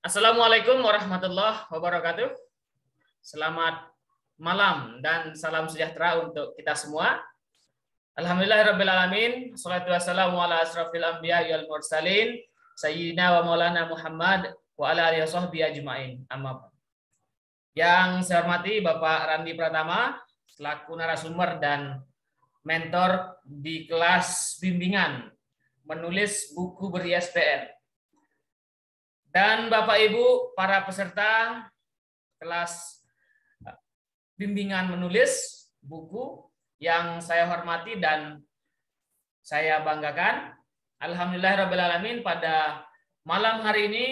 Assalamualaikum warahmatullahi wabarakatuh. Selamat malam dan salam sejahtera untuk kita semua. Alhamdulillahirrabbilalamin. Salatu wassalamu ala asrafil anbiya wal mursalin. Sayyidina wa maulana Muhammad wa ala alihi wasahbihi ajma'in. Amma. Yang saya hormati Bapak Randi Pratama, selaku narasumber dan mentor di kelas bimbingan menulis buku ber-ISBN. Dan Bapak Ibu, para peserta kelas bimbingan menulis buku yang saya hormati dan saya banggakan. Alhamdulillahirrabbilalamin, pada malam hari ini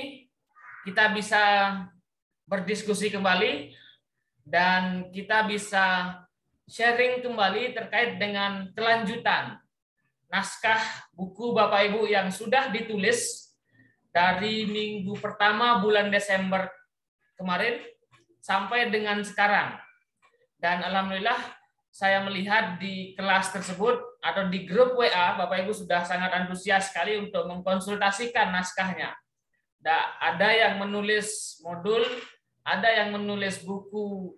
kita bisa berdiskusi kembali dan kita bisa sharing kembali terkait dengan kelanjutan naskah buku Bapak Ibu yang sudah ditulis dari minggu pertama bulan Desember kemarin sampai dengan sekarang. Dan alhamdulillah saya melihat di kelas tersebut atau di grup WA, Bapak Ibu sudah sangat antusias sekali untuk mengkonsultasikan naskahnya. Ada yang menulis modul, ada yang menulis buku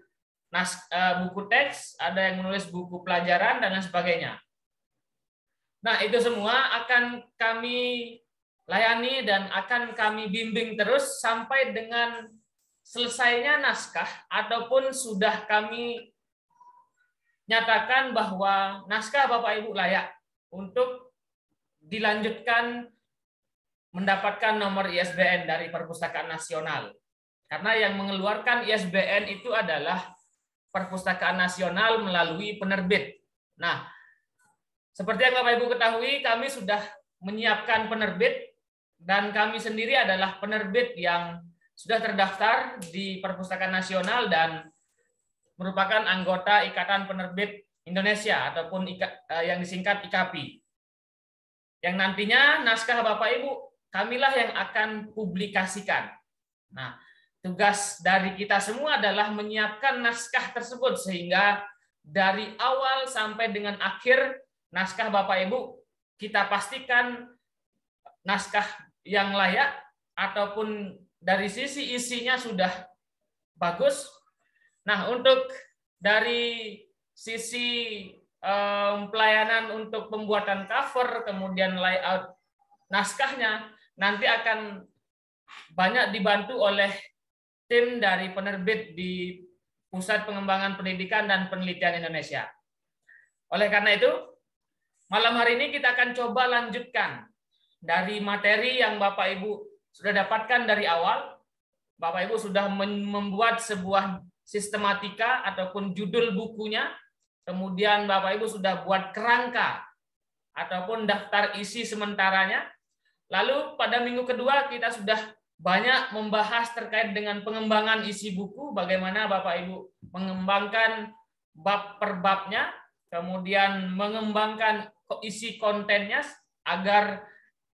teks, ada yang menulis buku pelajaran, dan lain sebagainya. Nah, itu semua akan kami layani dan akan kami bimbing terus sampai dengan selesainya naskah ataupun sudah kami nyatakan bahwa naskah Bapak Ibu layak untuk dilanjutkan mendapatkan nomor ISBN dari Perpustakaan Nasional. Karena yang mengeluarkan ISBN itu adalah Perpustakaan Nasional melalui penerbit. Nah, seperti yang Bapak Ibu ketahui, kami sudah menyiapkan penerbit dan kami sendiri adalah penerbit yang sudah terdaftar di Perpustakaan Nasional dan merupakan anggota Ikatan Penerbit Indonesia ataupun yang disingkat IKAPI. Yang nantinya naskah Bapak Ibu kamilah yang akan publikasikan. Nah, tugas dari kita semua adalah menyiapkan naskah tersebut sehingga dari awal sampai dengan akhir naskah Bapak Ibu kita pastikan naskah yang layak ataupun dari sisi isinya sudah bagus. Nah, untuk dari sisi pelayanan untuk pembuatan cover, kemudian layout naskahnya, nanti akan banyak dibantu oleh tim dari penerbit di Pusat Pengembangan Pendidikan dan Penelitian Indonesia. Oleh karena itu, malam hari ini kita akan coba lanjutkan dari materi yang Bapak Ibu sudah dapatkan dari awal. Bapak Ibu sudah membuat sebuah sistematika ataupun judul bukunya. Kemudian Bapak Ibu sudah buat kerangka ataupun daftar isi sementaranya. Lalu pada minggu kedua kita sudah banyak membahas terkait dengan pengembangan isi buku, bagaimana Bapak Ibu mengembangkan bab per babnya, kemudian mengembangkan isi kontennya agar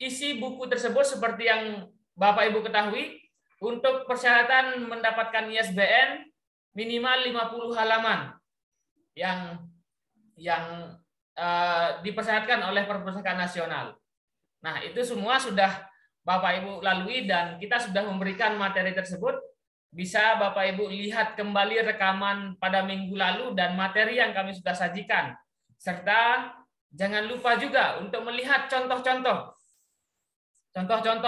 isi buku tersebut seperti yang Bapak Ibu ketahui, untuk persyaratan mendapatkan ISBN minimal 50 halaman yang dipersyaratkan oleh Perpustakaan Nasional. Nah, itu semua sudah Bapak Ibu lalui dan kita sudah memberikan materi tersebut. Bisa Bapak Ibu lihat kembali rekaman pada minggu lalu dan materi yang kami sudah sajikan. Serta jangan lupa juga untuk melihat contoh-contoh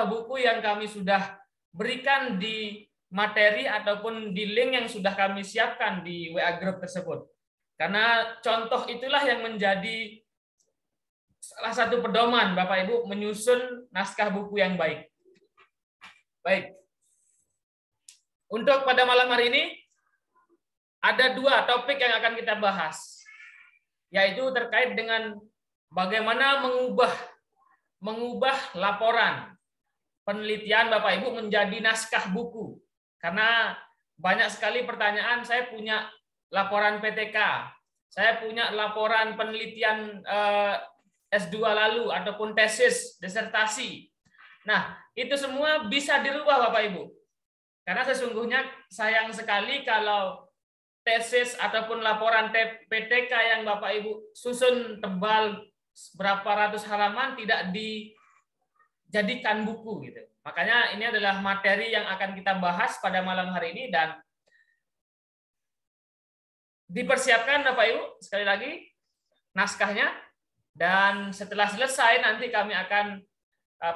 buku yang kami sudah berikan di materi ataupun di link yang sudah kami siapkan di WA Group tersebut. Karena contoh itulah yang menjadi salah satu pedoman Bapak Ibu menyusun naskah buku yang baik. Baik. Untuk pada malam hari ini ada dua topik yang akan kita bahas, yaitu terkait dengan bagaimana mengubah laporan penelitian Bapak Ibu menjadi naskah buku. Karena banyak sekali pertanyaan, saya punya laporan PTK, saya punya laporan penelitian S2 lalu ataupun tesis, disertasi. Nah, itu semua bisa dirubah Bapak Ibu. Karena sesungguhnya sayang sekali kalau tesis ataupun laporan PTK yang Bapak Ibu susun tebal berapa ratus halaman tidak jadikan buku gitu. Makanya ini adalah materi yang akan kita bahas pada malam hari ini, dan dipersiapkan Bapak Ibu sekali lagi naskahnya, dan setelah selesai nanti kami akan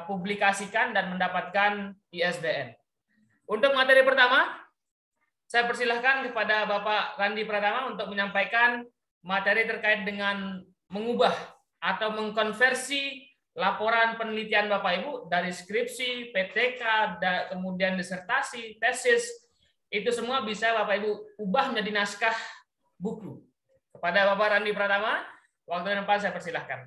publikasikan dan mendapatkan ISBN. Untuk materi pertama, saya persilahkan kepada Bapak Randi Pratama untuk menyampaikan materi terkait dengan mengubah atau mengkonversi laporan penelitian Bapak Ibu dari skripsi, PTK, kemudian disertasi, tesis, itu semua bisa Bapak Ibu ubah menjadi naskah buku. Kepada Bapak Randi Pratama, waktu dan tempat saya persilahkan.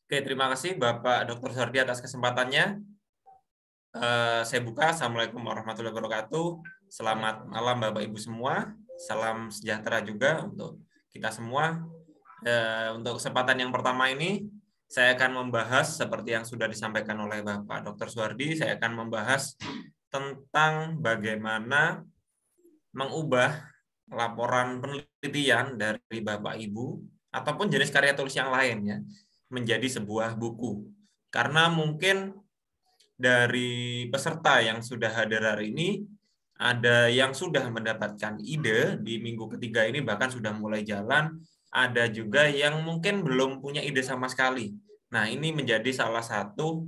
Oke, terima kasih Bapak Dr. Suhardi atas kesempatannya. Saya buka. Assalamualaikum warahmatullahi wabarakatuh. Selamat malam Bapak Ibu semua. Salam sejahtera juga untuk kita semua. Untuk kesempatan yang pertama ini, saya akan membahas seperti yang sudah disampaikan oleh Bapak Dr. Suhardi. Saya akan membahas tentang bagaimana mengubah laporan penelitian dari Bapak Ibu ataupun jenis karya tulis yang lain ya menjadi sebuah buku. Karena mungkin dari peserta yang sudah hadir hari ini, ada yang sudah mendapatkan ide di minggu ketiga ini, bahkan sudah mulai jalan. Ada juga yang mungkin belum punya ide sama sekali. Nah, ini menjadi salah satu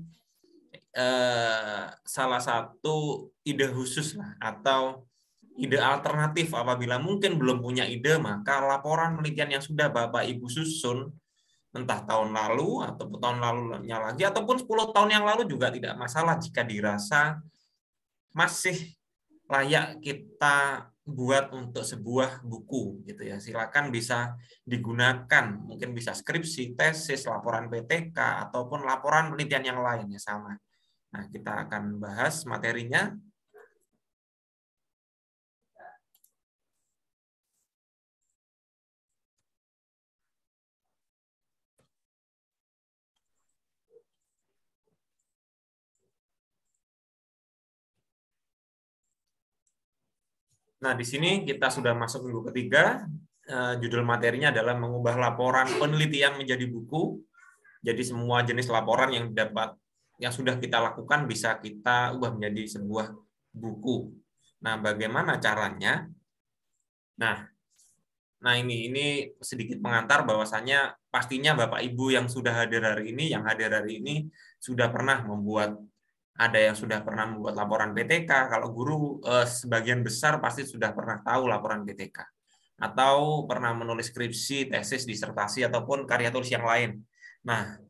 ide khusus lah, atau ide alternatif. Apabila mungkin belum punya ide, maka laporan penelitian yang sudah Bapak Ibu susun entah tahun lalu atau tahun lalunya lagi ataupun 10 tahun yang lalu juga tidak masalah jika dirasa masih layak kita buat untuk sebuah buku gitu ya. Silakan bisa digunakan, mungkin bisa skripsi, tesis, laporan PTK ataupun laporan penelitian yang lain ya sama. Nah, kita akan bahas materinya. Nah, di sini kita sudah masuk minggu ketiga. Judul materinya adalah mengubah laporan penelitian menjadi buku. Jadi semua jenis laporan yang sudah kita lakukan bisa kita ubah menjadi sebuah buku. Nah, bagaimana caranya? Nah ini sedikit pengantar bahwasanya pastinya Bapak Ibu yang sudah hadir hari ini, sudah pernah membuat. Ada yang sudah pernah membuat laporan PTK. Kalau guru sebagian besar pasti sudah pernah tahu laporan PTK. Atau pernah menulis skripsi, tesis, disertasi, ataupun karya tulis yang lain. Nah,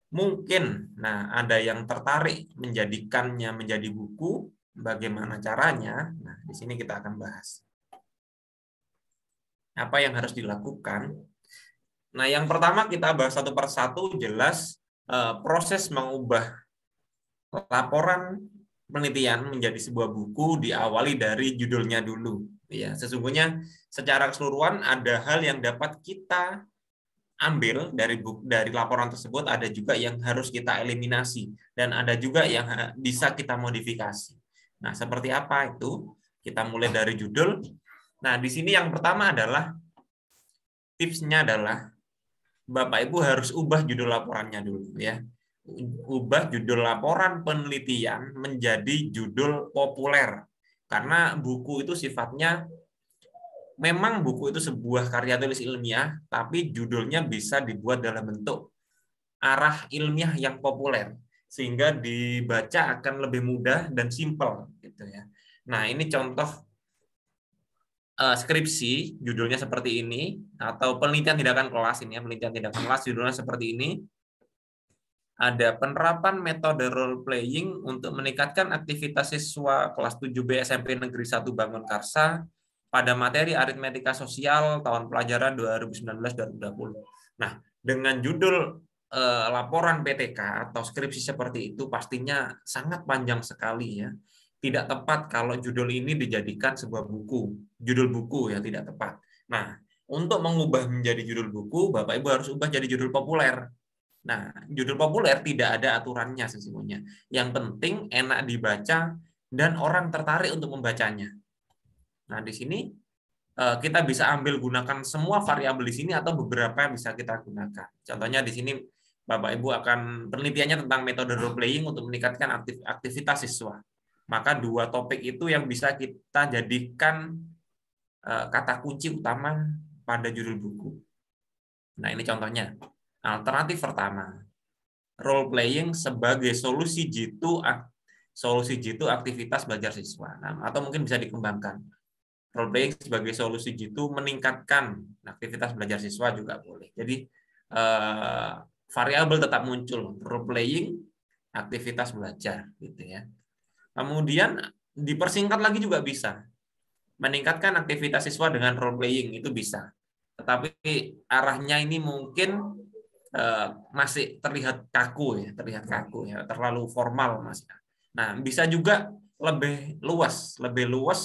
mungkin ada yang tertarik menjadikannya menjadi buku. Bagaimana caranya? Nah, di sini kita akan bahas. Apa yang harus dilakukan? Nah, yang pertama kita bahas satu persatu, jelas proses mengubah laporan penelitian menjadi sebuah buku diawali dari judulnya dulu. Ya, sesungguhnya secara keseluruhan ada hal yang dapat kita ambil dari laporan tersebut, ada juga yang harus kita eliminasi dan ada juga yang bisa kita modifikasi. Nah, seperti apa itu? Kita mulai dari judul. Nah, di sini yang pertama adalah tipsnya adalah Bapak Ibu harus ubah judul laporannya dulu ya. Ubah judul laporan penelitian menjadi judul populer. Karena buku itu sifatnya, memang buku itu sebuah karya tulis ilmiah, tapi judulnya bisa dibuat dalam bentuk arah ilmiah yang populer, sehingga dibaca akan lebih mudah dan simpel gitu ya. Nah, ini contoh skripsi, judulnya seperti ini, atau penelitian tindakan kelas ini ya, penelitian tindakan kelas judulnya seperti ini. Ada penerapan metode role playing untuk meningkatkan aktivitas siswa kelas 7B SMP Negeri 1 Bangunkarsa pada materi aritmetika sosial tahun pelajaran 2019-2020. Nah, dengan judul laporan PTK atau skripsi seperti itu pastinya sangat panjang sekali ya. Tidak tepat kalau judul ini dijadikan sebuah buku. Judul buku ya tidak tepat. Nah, untuk mengubah menjadi judul buku, Bapak Ibu harus ubah jadi judul populer. Nah, judul populer tidak ada aturannya sesungguhnya. Yang penting enak dibaca dan orang tertarik untuk membacanya. Nah, di sini kita bisa ambil gunakan semua variabel di sini atau beberapa yang bisa kita gunakan. Contohnya di sini Bapak Ibu akan penelitiannya tentang metode role playing untuk meningkatkan aktivitas siswa. Maka dua topik itu yang bisa kita jadikan kata kunci utama pada judul buku. Nah, ini contohnya. Alternatif pertama, role playing sebagai solusi jitu aktivitas belajar siswa. Nah, atau mungkin bisa dikembangkan. Role playing sebagai solusi jitu meningkatkan aktivitas belajar siswa juga boleh. Jadi variabel tetap muncul, role playing, aktivitas belajar gitu ya. Kemudian dipersingkat lagi juga bisa. Meningkatkan aktivitas siswa dengan role playing itu bisa. Tetapi arahnya ini mungkin masih terlihat kaku ya, terlalu formal masih. Nah, bisa juga lebih luas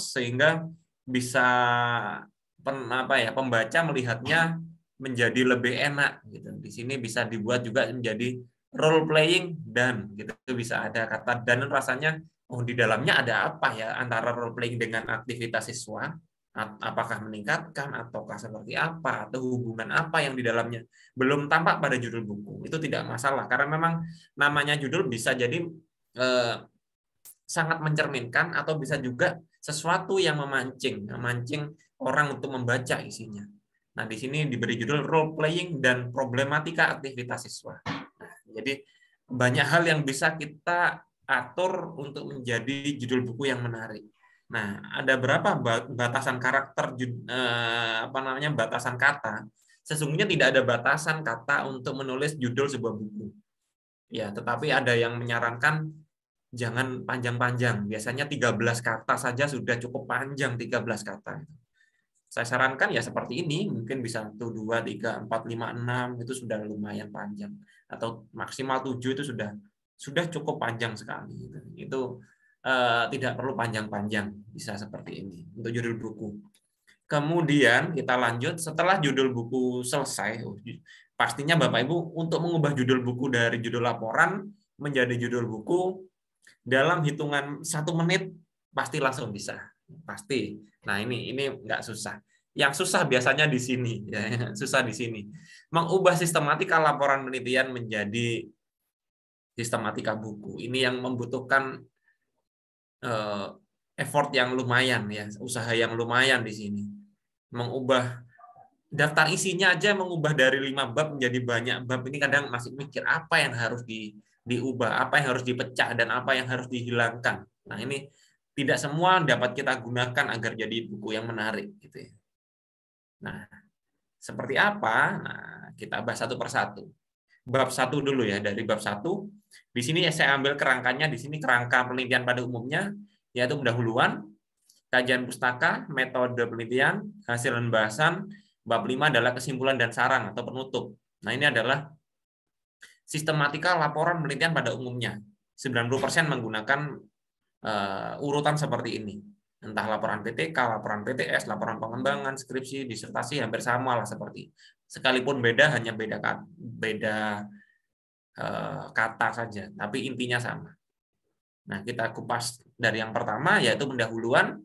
sehingga bisa pembaca melihatnya menjadi lebih enak gitu. Di sini bisa dibuat juga menjadi role playing dan gitu, bisa ada kata dan, rasanya di dalamnya ada apa ya antara role playing dengan aktivitas siswa, apakah meningkatkan ataukah seperti apa, atau hubungan apa yang di dalamnya belum tampak pada judul buku. Itu tidak masalah karena memang namanya judul bisa jadi sangat mencerminkan atau bisa juga sesuatu yang memancing orang untuk membaca isinya. Nah, di sini diberi judul role playing dan problematika aktivitas siswa. Nah, jadi banyak hal yang bisa kita atur untuk menjadi judul buku yang menarik. Nah, ada berapa batasan karakter batasan kata? Sesungguhnya tidak ada batasan kata untuk menulis judul sebuah buku. Ya, tetapi ada yang menyarankan jangan panjang-panjang. Biasanya 13 kata saja sudah cukup panjang, 13 kata. Saya sarankan ya seperti ini, mungkin bisa 1, 2, 3, 4, 5, 6, itu sudah lumayan panjang. Atau maksimal 7 itu sudah cukup panjang sekali. Itu tidak perlu panjang-panjang, bisa seperti ini untuk judul buku. Kemudian kita lanjut, setelah judul buku selesai, pastinya Bapak Ibu untuk mengubah judul buku dari judul laporan menjadi judul buku dalam hitungan 1 menit pasti langsung bisa. Pasti. Nah, ini nggak susah. Yang susah biasanya di sini, ya, susah di sini. Mengubah sistematika laporan penelitian menjadi sistematika buku. Ini yang membutuhkan effort yang lumayan ya, usaha yang lumayan di sini. Mengubah daftar isinya aja, mengubah dari 5 bab menjadi banyak bab, ini kadang masih mikir apa yang harus diubah, apa yang harus dipecah dan apa yang harus dihilangkan. Nah, ini tidak semua dapat kita gunakan agar jadi buku yang menarik gitu ya. Nah, seperti apa? Nah, kita bahas satu persatu. Bab 1 dulu ya, dari bab 1. Di sini saya ambil kerangkanya, di sini kerangka penelitian pada umumnya, yaitu pendahuluan, kajian pustaka, metode penelitian, hasil dan bahasan. Bab 5 adalah kesimpulan dan saran atau penutup. Nah, ini adalah sistematika laporan penelitian pada umumnya. 90% menggunakan urutan seperti ini. Entah laporan PTK, laporan PTS, laporan pengembangan, skripsi, disertasi, hampir sama lah seperti. Sekalipun beda, hanya beda kata saja, tapi intinya sama. Nah, kita kupas dari yang pertama, yaitu pendahuluan.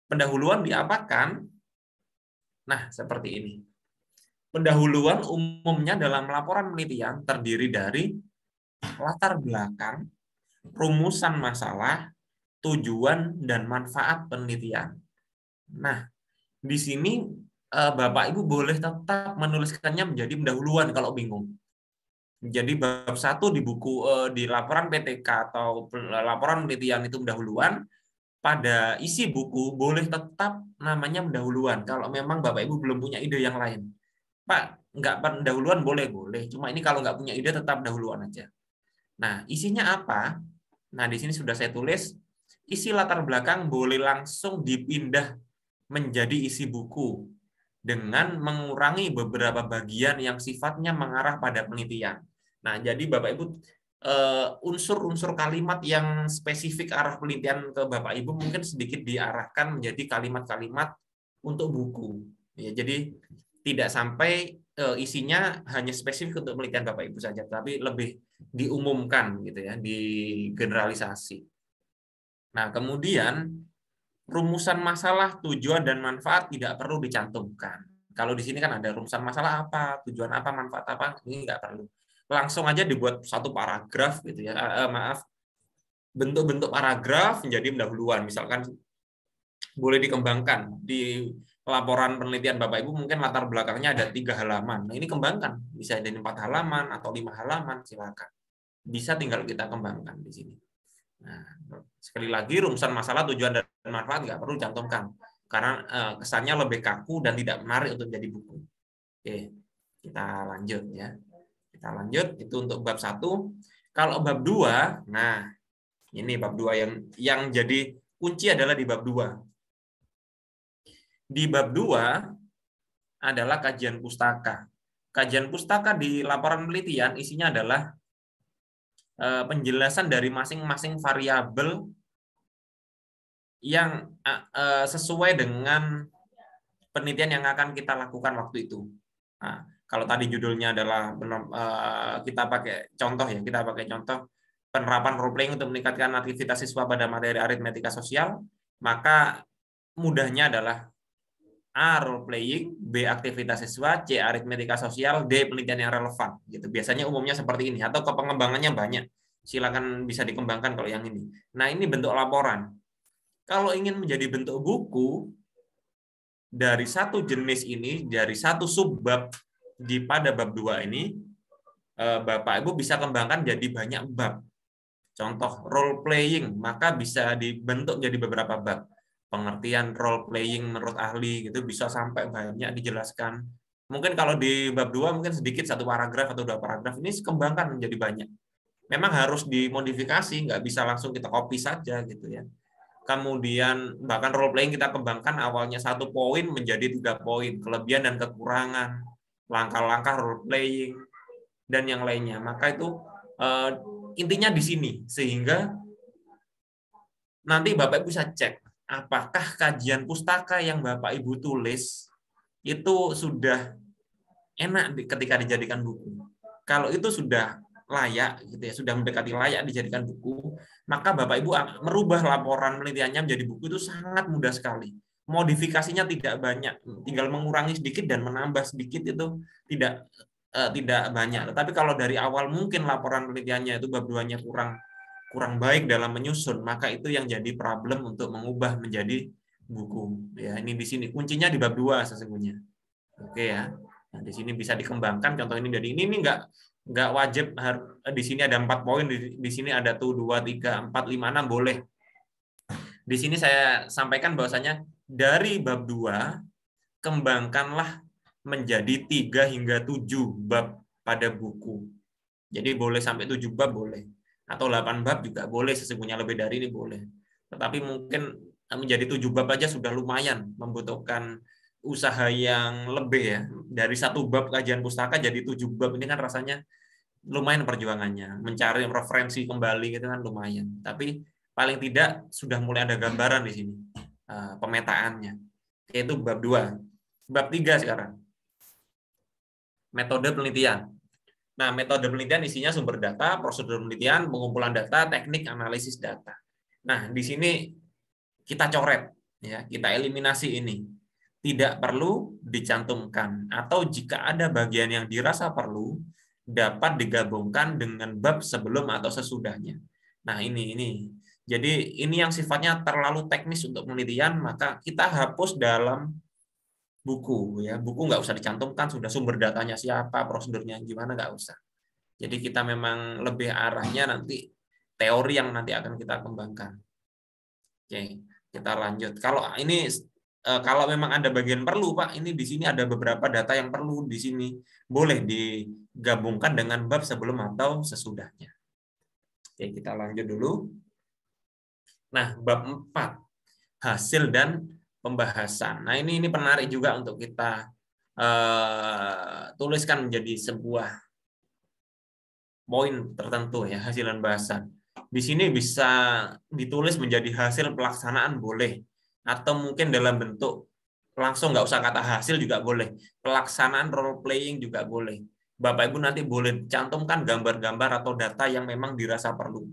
Pendahuluan diapakan? Nah, seperti ini. Pendahuluan umumnya dalam laporan penelitian terdiri dari latar belakang, rumusan masalah, tujuan, dan manfaat penelitian. Nah, di sini Bapak Ibu boleh tetap menuliskannya menjadi pendahuluan kalau bingung. Jadi bab 1 di buku di laporan PTK atau laporan penelitian itu pendahuluan, pada isi buku boleh tetap namanya pendahuluan kalau memang Bapak Ibu belum punya ide yang lain. Pak, nggak pendahuluan boleh, cuma ini kalau nggak punya ide tetap pendahuluan aja. Nah, isinya apa? Nah, di sini sudah saya tulis, isi latar belakang boleh langsung dipindah menjadi isi buku dengan mengurangi beberapa bagian yang sifatnya mengarah pada penelitian. Nah, jadi Bapak Ibu unsur-unsur kalimat yang spesifik arah penelitian ke Bapak Ibu mungkin sedikit diarahkan menjadi kalimat-kalimat untuk buku. Ya, jadi tidak sampai isinya hanya spesifik untuk penelitian Bapak Ibu saja, tapi lebih diumumkan gitu ya, digeneralisasi. Nah, kemudian rumusan masalah, tujuan, dan manfaat tidak perlu dicantumkan. Kalau di sini kan ada rumusan masalah apa, tujuan apa, manfaat apa, ini nggak perlu. Langsung aja dibuat satu paragraf gitu ya. Maaf, bentuk-bentuk paragraf menjadi pendahuluan. Misalkan boleh dikembangkan di laporan penelitian Bapak Ibu, mungkin latar belakangnya ada 3 halaman. Nah, ini kembangkan, bisa jadi 4 halaman atau 5 halaman, silakan. Bisa tinggal kita kembangkan di sini. Nah, sekali lagi rumusan masalah, tujuan, dan manfaat nggak perlu cantumkan karena kesannya lebih kaku dan tidak menarik untuk jadi buku. Oke, kita lanjut ya. Kita lanjut, itu untuk bab 1. Kalau bab 2, nah ini bab 2 yang jadi kunci adalah di bab 2. Di bab 2 adalah kajian pustaka. Kajian pustaka di laporan penelitian isinya adalah penjelasan dari masing-masing variabel yang sesuai dengan penelitian yang akan kita lakukan waktu itu. Nah, kalau tadi judulnya adalah kita pakai contoh penerapan role playing untuk meningkatkan aktivitas siswa pada materi aritmetika sosial, maka mudahnya adalah A. Role playing, B. Aktivitas siswa, C. Aritmetika sosial, D. Penelitian yang relevan. Gitu. Biasanya umumnya seperti ini, atau pengembangannya banyak. Silakan bisa dikembangkan kalau yang ini. Nah, ini bentuk laporan. Kalau ingin menjadi bentuk buku, dari satu jenis ini, dari satu subbab pada bab 2 ini, Bapak Ibu bisa kembangkan jadi banyak bab. Contoh role playing, maka bisa dibentuk jadi beberapa bab. Pengertian role playing menurut ahli gitu bisa sampai banyak dijelaskan. Mungkin kalau di bab 2 mungkin sedikit, 1 paragraf atau 2 paragraf, ini kembangkan menjadi banyak. Memang harus dimodifikasi, nggak bisa langsung kita copy saja gitu ya. Kemudian bahkan role playing kita kembangkan awalnya 1 poin menjadi 3 poin, kelebihan dan kekurangan, langkah-langkah role playing dan yang lainnya. Maka itu intinya di sini, sehingga nanti Bapak Ibu bisa cek apakah kajian pustaka yang Bapak Ibu tulis itu sudah enak ketika dijadikan buku. Kalau itu sudah layak gitu ya, sudah mendekati layak dijadikan buku, maka Bapak Ibu merubah laporan penelitiannya menjadi buku itu sangat mudah sekali. Modifikasinya tidak banyak, tinggal mengurangi sedikit dan menambah sedikit, itu tidak banyak. Tapi kalau dari awal mungkin laporan penelitiannya itu bab 2-nya kurang baik dalam menyusun, maka itu yang jadi problem untuk mengubah menjadi buku. Ya, ini di sini kuncinya di bab 2 sesungguhnya. Oke ya. Nah, di sini bisa dikembangkan. Contoh ini dari ini nggak wajib di sini ada 4 poin, di sini ada tuh 2, 3, 4, 5, 6 boleh. Di sini saya sampaikan bahwasanya dari bab 2 kembangkanlah menjadi 3 hingga 7 bab pada buku. Jadi boleh sampai 7 bab boleh. Atau 8 bab juga boleh, sesungguhnya lebih dari ini boleh. Tetapi mungkin menjadi 7 bab aja sudah lumayan, membutuhkan usaha yang lebih ya. Dari 1 bab kajian pustaka jadi 7 bab, ini kan rasanya lumayan perjuangannya. Mencari referensi kembali gitu kan lumayan. Tapi paling tidak sudah mulai ada gambaran di sini. Pemetaannya. Yaitu bab 2. Bab 3 sekarang. Metode penelitian. Nah, metode penelitian isinya sumber data, prosedur penelitian, pengumpulan data, teknik analisis data. Nah, di sini kita coret, ya, kita eliminasi ini. Tidak perlu dicantumkan, atau jika ada bagian yang dirasa perlu, dapat digabungkan dengan bab sebelum atau sesudahnya. Nah, ini. Jadi ini yang sifatnya terlalu teknis untuk penelitian, maka kita hapus dalam buku ya. Buku nggak usah dicantumkan, sudah sumber datanya siapa, prosedurnya gimana, nggak usah. Jadi kita memang lebih arahnya nanti teori yang nanti akan kita kembangkan. Oke, kita lanjut. Kalau memang ada bagian perlu, Pak, ini di sini ada beberapa data yang perlu di sini, boleh digabungkan dengan bab sebelum atau sesudahnya. Oke, kita lanjut dulu. Nah, bab 4, hasil dan pembahasan. Nah, ini menarik juga untuk kita tuliskan menjadi sebuah poin tertentu ya, hasil dan bahasan. Di sini bisa ditulis menjadi hasil pelaksanaan boleh, atau mungkin dalam bentuk langsung, nggak usah kata hasil juga boleh. Pelaksanaan role playing juga boleh. Bapak Ibu nanti boleh cantumkan gambar-gambar atau data yang memang dirasa perlu.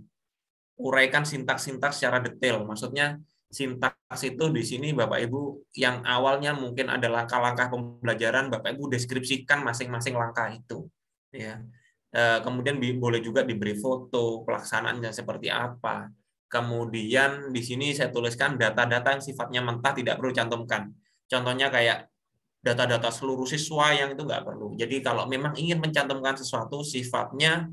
Uraikan sintaks-sintaks secara detail. Maksudnya Sintaks itu di sini Bapak Ibu yang awalnya mungkin ada langkah-langkah pembelajaran, Bapak Ibu deskripsikan masing-masing langkah itu. Ya. Kemudian boleh juga diberi foto pelaksanaannya seperti apa. Kemudian di sini saya tuliskan data-data yang sifatnya mentah tidak perlu cantumkan. Contohnya kayak data-data seluruh siswa yang itu nggak perlu. Jadi kalau memang ingin mencantumkan sesuatu sifatnya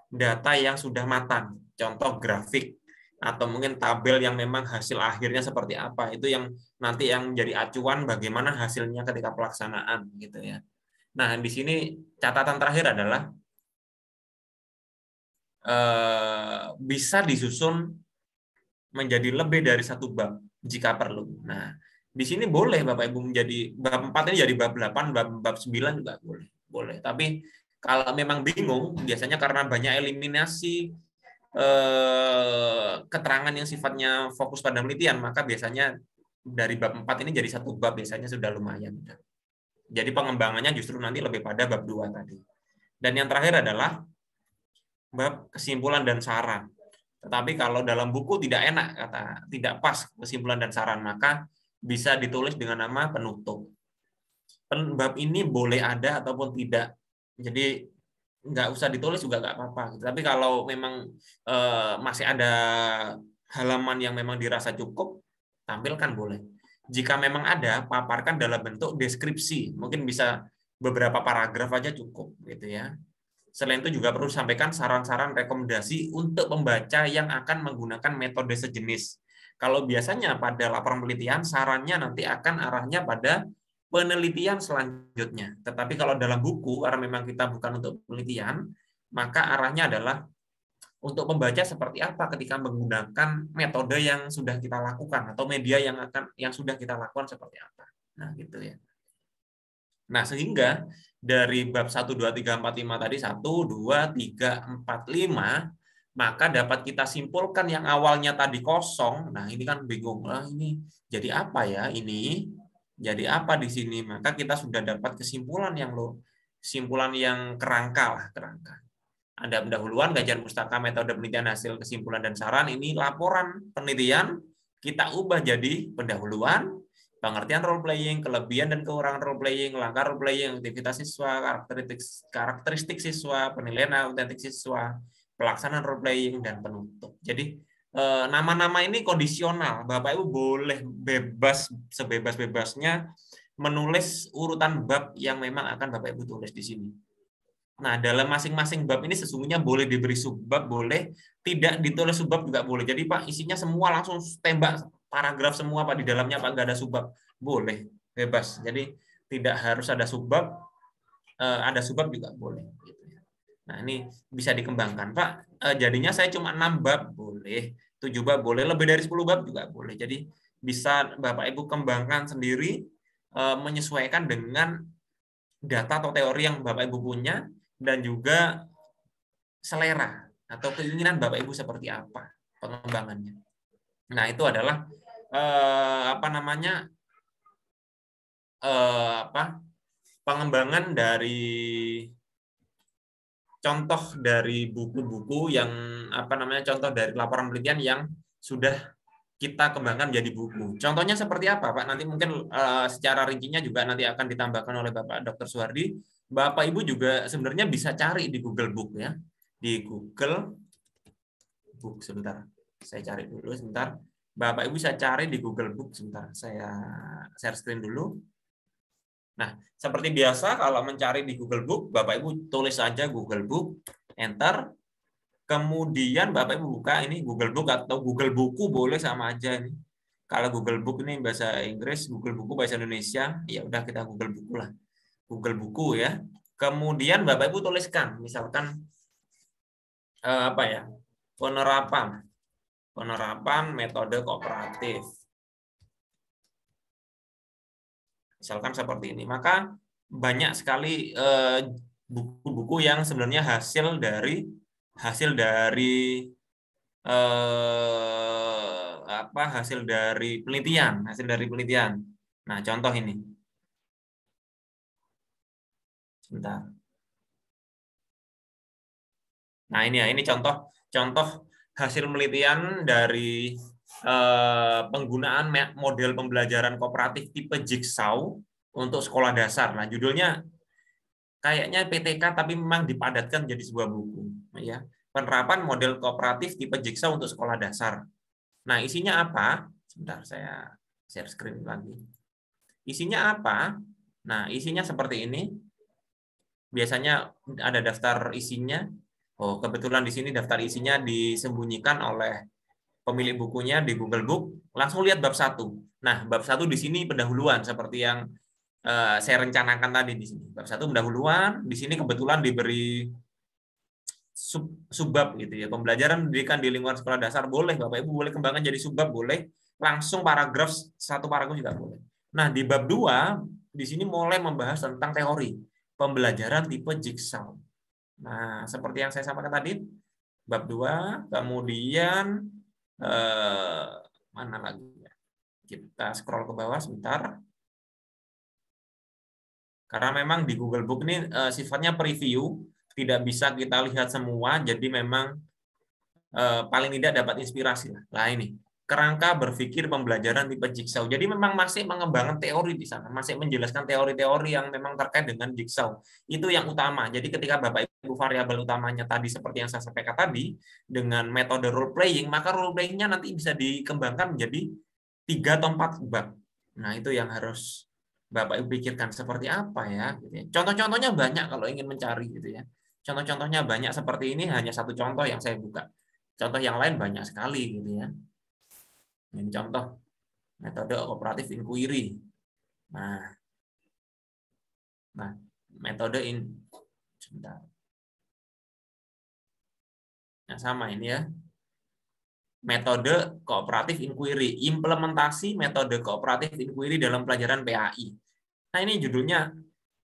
data yang sudah matang, contoh grafik atau mungkin tabel yang memang hasil akhirnya seperti apa, itu yang nanti yang jadi acuan bagaimana hasilnya ketika pelaksanaan gitu ya. Nah, di sini catatan terakhir adalah bisa disusun menjadi lebih dari satu bab jika perlu. Nah, di sini boleh Bapak Ibu menjadi bab 4 ini jadi bab 8, bab 9 juga boleh. Boleh. Tapi kalau memang bingung, biasanya karena banyak eliminasi keterangan yang sifatnya fokus pada penelitian, maka biasanya dari bab 4 ini jadi satu bab biasanya sudah lumayan. Jadi pengembangannya justru nanti lebih pada bab 2 tadi. Dan yang terakhir adalah bab kesimpulan dan saran. Tetapi kalau dalam buku tidak enak, kata tidak pas kesimpulan dan saran, maka bisa ditulis dengan nama penutup. Bab ini boleh ada ataupun tidak. Jadi nggak usah ditulis juga nggak apa-apa. Tapi kalau memang masih ada halaman yang memang dirasa cukup, tampilkan boleh. Jika memang ada, paparkan dalam bentuk deskripsi. Mungkin bisa beberapa paragraf aja cukup, gitu ya. Selain itu juga perlu sampaikan saran-saran rekomendasi untuk pembaca yang akan menggunakan metode sejenis. Kalau biasanya pada laporan penelitian, sarannya nanti akan arahnya pada penelitian selanjutnya. Tetapi kalau dalam buku, karena memang kita bukan untuk penelitian, maka arahnya adalah untuk pembaca seperti apa ketika menggunakan metode yang sudah kita lakukan atau media yang sudah kita lakukan seperti apa. Nah, gitu ya. Nah, sehingga dari bab 1, 2, 3, 4, 5 tadi 1, 2, 3, 4, 5, maka dapat kita simpulkan yang awalnya tadi kosong. Nah, ini kan bingung. Ini jadi apa ya ini? Jadi apa di sini? Maka kita sudah dapat kesimpulan yang kerangka lah, kerangka. Ada pendahuluan, kajian pustaka, metode penelitian, hasil, kesimpulan, dan saran. Ini laporan penelitian, kita ubah jadi pendahuluan, pengertian role playing, kelebihan dan kekurangan role playing, langkah role playing, aktivitas siswa, karakteristik siswa, penilaian autentik siswa, pelaksanaan role playing, dan penutup. Jadi nama-nama ini kondisional. Bapak Ibu boleh bebas sebebas-bebasnya menulis urutan bab yang memang akan Bapak Ibu tulis di sini. Nah, dalam masing-masing bab ini sesungguhnya boleh diberi subbab, boleh tidak ditulis subbab juga boleh. Jadi Pak, isinya semua langsung tembak paragraf semua Pak di dalamnya Pak, nggak ada subbab. Boleh, bebas. Jadi tidak harus ada subbab, ada subbab juga boleh. Nah, ini bisa dikembangkan Pak. Jadinya saya cuma 6 bab boleh, 7 bab boleh, lebih dari 10 bab juga boleh. Jadi bisa Bapak Ibu kembangkan sendiri, menyesuaikan dengan data atau teori yang Bapak Ibu punya, dan juga selera atau keinginan Bapak Ibu seperti apa pengembangannya. Nah, itu adalah pengembangan dari contoh dari buku-buku yang contoh dari laporan penelitian yang sudah kita kembangkan menjadi buku. Contohnya seperti apa, Pak? Nanti mungkin secara rincinya juga nanti akan ditambahkan oleh Bapak Dr. Suhardi. Bapak Ibu juga sebenarnya bisa cari di Google Book ya. Di Google Book sebentar. Saya cari dulu sebentar. Bapak Ibu bisa cari di Google Book sebentar. Saya share screen dulu. Nah, seperti biasa kalau mencari di Google Book, Bapak Ibu tulis saja Google Book, enter. Kemudian Bapak Ibu buka ini Google Book atau Google Buku boleh sama aja ini. Kalau Google Book ini bahasa Inggris, Google Buku bahasa Indonesia, ya udah kita Google Buku lah. Google Buku ya. Kemudian Bapak Ibu tuliskan, misalkan penerapan metode kooperatif. Misalkan seperti ini. Maka banyak sekali buku-buku yang sebenarnya hasil dari penelitian. Nah, contoh ini. Sebentar. Nah, ini contoh hasil penelitian dari penggunaan model pembelajaran kooperatif tipe Jigsaw untuk sekolah dasar. Nah, judulnya kayaknya PTK tapi memang dipadatkan jadi sebuah buku, ya. Penerapan model kooperatif tipe Jigsaw untuk sekolah dasar. Nah, isinya apa? Sebentar, saya share screen lagi. Isinya apa? Nah, isinya seperti ini. Biasanya ada daftar isinya. Oh, kebetulan di sini daftar isinya disembunyikan oleh pemilik bukunya di Google Book. Langsung lihat bab 1. Nah, bab 1 di sini pendahuluan seperti yang saya rencanakan tadi di sini. Bab 1 pendahuluan, di sini kebetulan diberi subbab gitu ya. Pembelajaran pendidikan di lingkungan sekolah dasar boleh, Bapak Ibu boleh kembangkan jadi subbab boleh, langsung paragraf satu paragraf juga boleh. Nah, di bab 2 di sini mulai membahas tentang teori pembelajaran tipe Jigsaw. Nah, seperti yang saya sampaikan tadi, bab 2, kemudian mana lagi ya? Kita scroll ke bawah sebentar. Karena memang di Google Book ini sifatnya preview, tidak bisa kita lihat semua, jadi memang paling tidak dapat inspirasi lah. Nah, ini kerangka berpikir pembelajaran tipe Jigsaw. Jadi memang masih mengembangkan teori di sana, masih menjelaskan teori-teori yang memang terkait dengan Jigsaw. Itu yang utama. Jadi ketika Bapak Ibu variabel utamanya tadi seperti yang saya sampaikan tadi, dengan metode role playing, maka role playing-nya nanti bisa dikembangkan menjadi 3 atau 4 bab. Nah, itu yang harus Bapak Ibu pikirkan seperti apa ya. Contoh-contohnya banyak kalau ingin mencari gitu ya. Contoh-contohnya banyak seperti ini, hanya satu contoh yang saya buka. Contoh yang lain banyak sekali gitu ya. Ini contoh metode cooperative inquiry. Nah, metode sebentar. Nah, sama ini ya. Metode cooperative inquiry, implementasi metode cooperative inquiry dalam pelajaran PAI. Nah, ini judulnya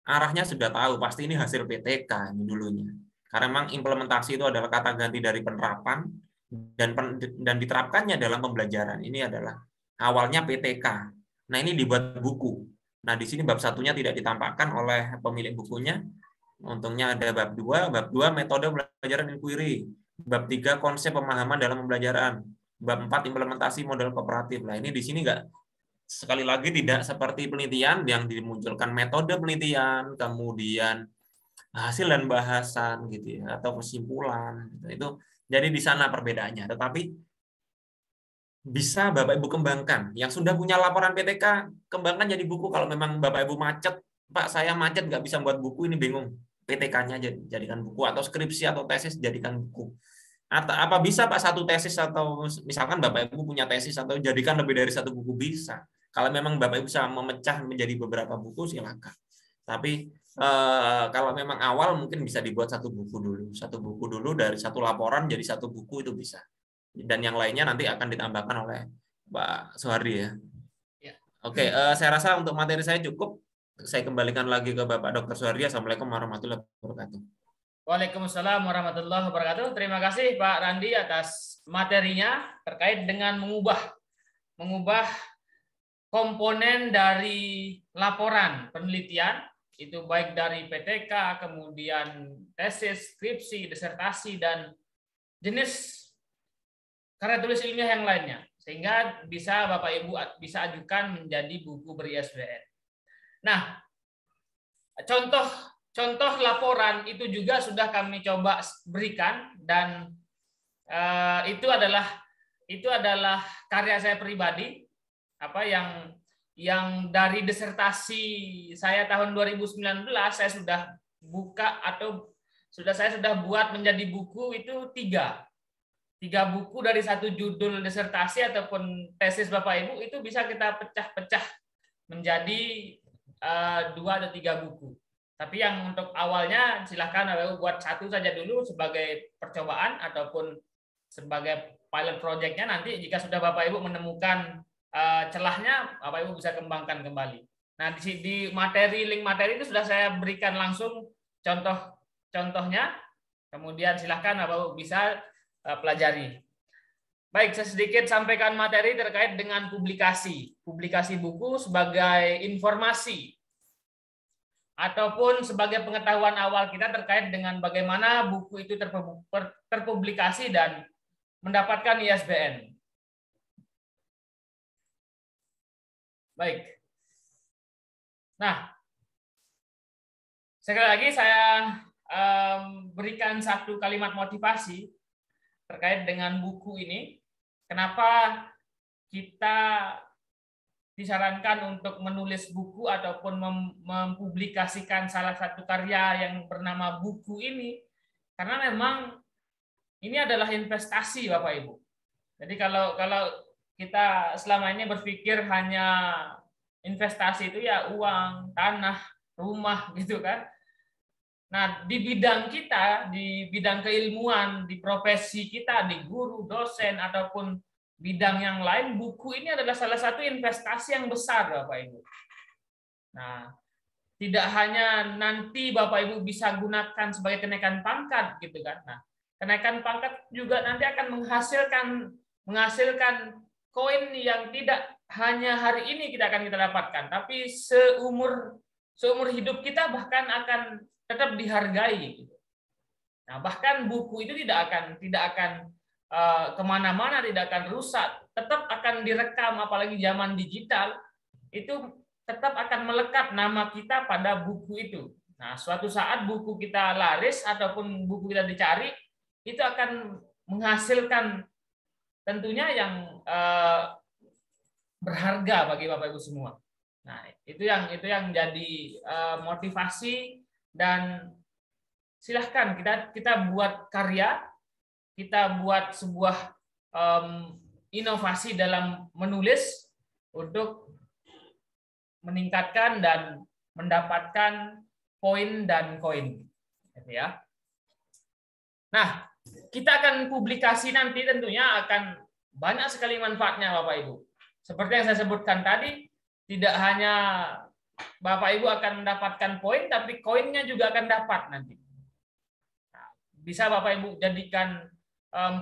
arahnya sudah tahu, pasti ini hasil PTK ini dulunya. Karena memang implementasi itu adalah kata ganti dari penerapan dan diterapkannya dalam pembelajaran. Ini adalah awalnya PTK. Nah, ini dibuat buku. Nah, di sini bab 1-nya tidak ditampakkan oleh pemilik bukunya. Untungnya ada bab 2, metode pembelajaran inquiry, bab 3 konsep pemahaman dalam pembelajaran, bab 4 implementasi model kooperatif. Nah, ini di sini enggak, sekali lagi tidak seperti penelitian yang dimunculkan metode penelitian, kemudian hasil dan bahasan gitu ya, atau kesimpulan gitu. Itu jadi di sana perbedaannya. Tetapi bisa Bapak Ibu kembangkan. Yang sudah punya laporan PTK, kembangkan jadi buku. Kalau memang Bapak Ibu macet, Pak saya macet nggak bisa buat buku, ini bingung. PTK-nya jadikan buku, atau skripsi atau tesis jadikan buku. Atau apa bisa Pak satu tesis, atau misalkan Bapak Ibu punya tesis atau jadikan lebih dari satu buku bisa. Kalau memang Bapak Ibu bisa memecah menjadi beberapa buku silakan. Tapi kalau memang awal mungkin bisa dibuat satu buku dulu dari satu laporan jadi satu buku itu bisa. Dan yang lainnya nanti akan ditambahkan oleh Pak Soehardi ya. Oke, saya rasa untuk materi saya cukup. Saya kembalikan lagi ke Bapak Dr. Soehardi. Assalamualaikum warahmatullahi wabarakatuh. Waalaikumsalam warahmatullahi wabarakatuh. Terima kasih Pak Randi atas materinya terkait dengan mengubah komponen dari laporan penelitian, itu baik dari PTK, kemudian tesis, skripsi, disertasi, dan jenis karya tulis ilmiah yang lainnya, sehingga bisa Bapak Ibu bisa ajukan menjadi buku ber-ISBN. Nah, contoh laporan itu juga sudah kami coba berikan, dan itu adalah karya saya pribadi, apa yang dari disertasi saya tahun 2019 saya sudah buka atau saya sudah buat menjadi buku itu tiga buku dari satu judul disertasi ataupun tesis Bapak Ibu, itu bisa kita pecah-pecah menjadi 2 atau 3 buku. Tapi yang untuk awalnya silahkan Bapak Ibu buat satu saja dulu sebagai percobaan ataupun sebagai pilot project-nya. Nanti jika sudah Bapak Ibu menemukan celahnya, Bapak Ibu bisa kembangkan kembali. Nah, di link materi itu sudah saya berikan langsung contohnya. Kemudian silahkan Bapak Ibu bisa pelajari. Baik, saya sedikit sampaikan materi terkait dengan publikasi buku sebagai informasi ataupun sebagai pengetahuan awal kita terkait dengan bagaimana buku itu terpublikasi dan mendapatkan ISBN. Baik. Nah, sekali lagi saya berikan satu kalimat motivasi terkait dengan buku ini. Kenapa kita disarankan untuk menulis buku ataupun mempublikasikan salah satu karya yang bernama buku ini? Karena memang ini adalah investasi, Bapak Ibu. Jadi kalau kita selama ini berpikir hanya investasi itu ya uang, tanah, rumah gitu kan. Nah, di bidang kita, di bidang keilmuan, di profesi kita, di guru, dosen, ataupun bidang yang lain, buku ini adalah salah satu investasi yang besar, Bapak Ibu. Nah, tidak hanya nanti Bapak Ibu bisa gunakan sebagai kenaikan pangkat gitu kan. Nah, kenaikan pangkat juga nanti akan menghasilkan koin yang tidak hanya hari ini kita dapatkan, tapi seumur hidup kita bahkan akan tetap dihargai. Nah, bahkan buku itu tidak akan kemana-mana, tidak akan rusak, tetap akan direkam, apalagi zaman digital itu tetap akan melekat nama kita pada buku itu. Nah, suatu saat buku kita laris ataupun buku kita dicari, itu akan menghasilkan tentunya yang berharga bagi Bapak Ibu semua. Nah, itu yang jadi motivasi, dan silahkan kita buat karya, kita buat sebuah inovasi dalam menulis untuk meningkatkan dan mendapatkan poin dan koin, gitu ya. Nah, kita akan publikasi nanti tentunya akan banyak sekali manfaatnya, Bapak Ibu. Seperti yang saya sebutkan tadi, tidak hanya Bapak Ibu akan mendapatkan poin, tapi koinnya juga akan dapat nanti. Nah, bisa Bapak Ibu jadikan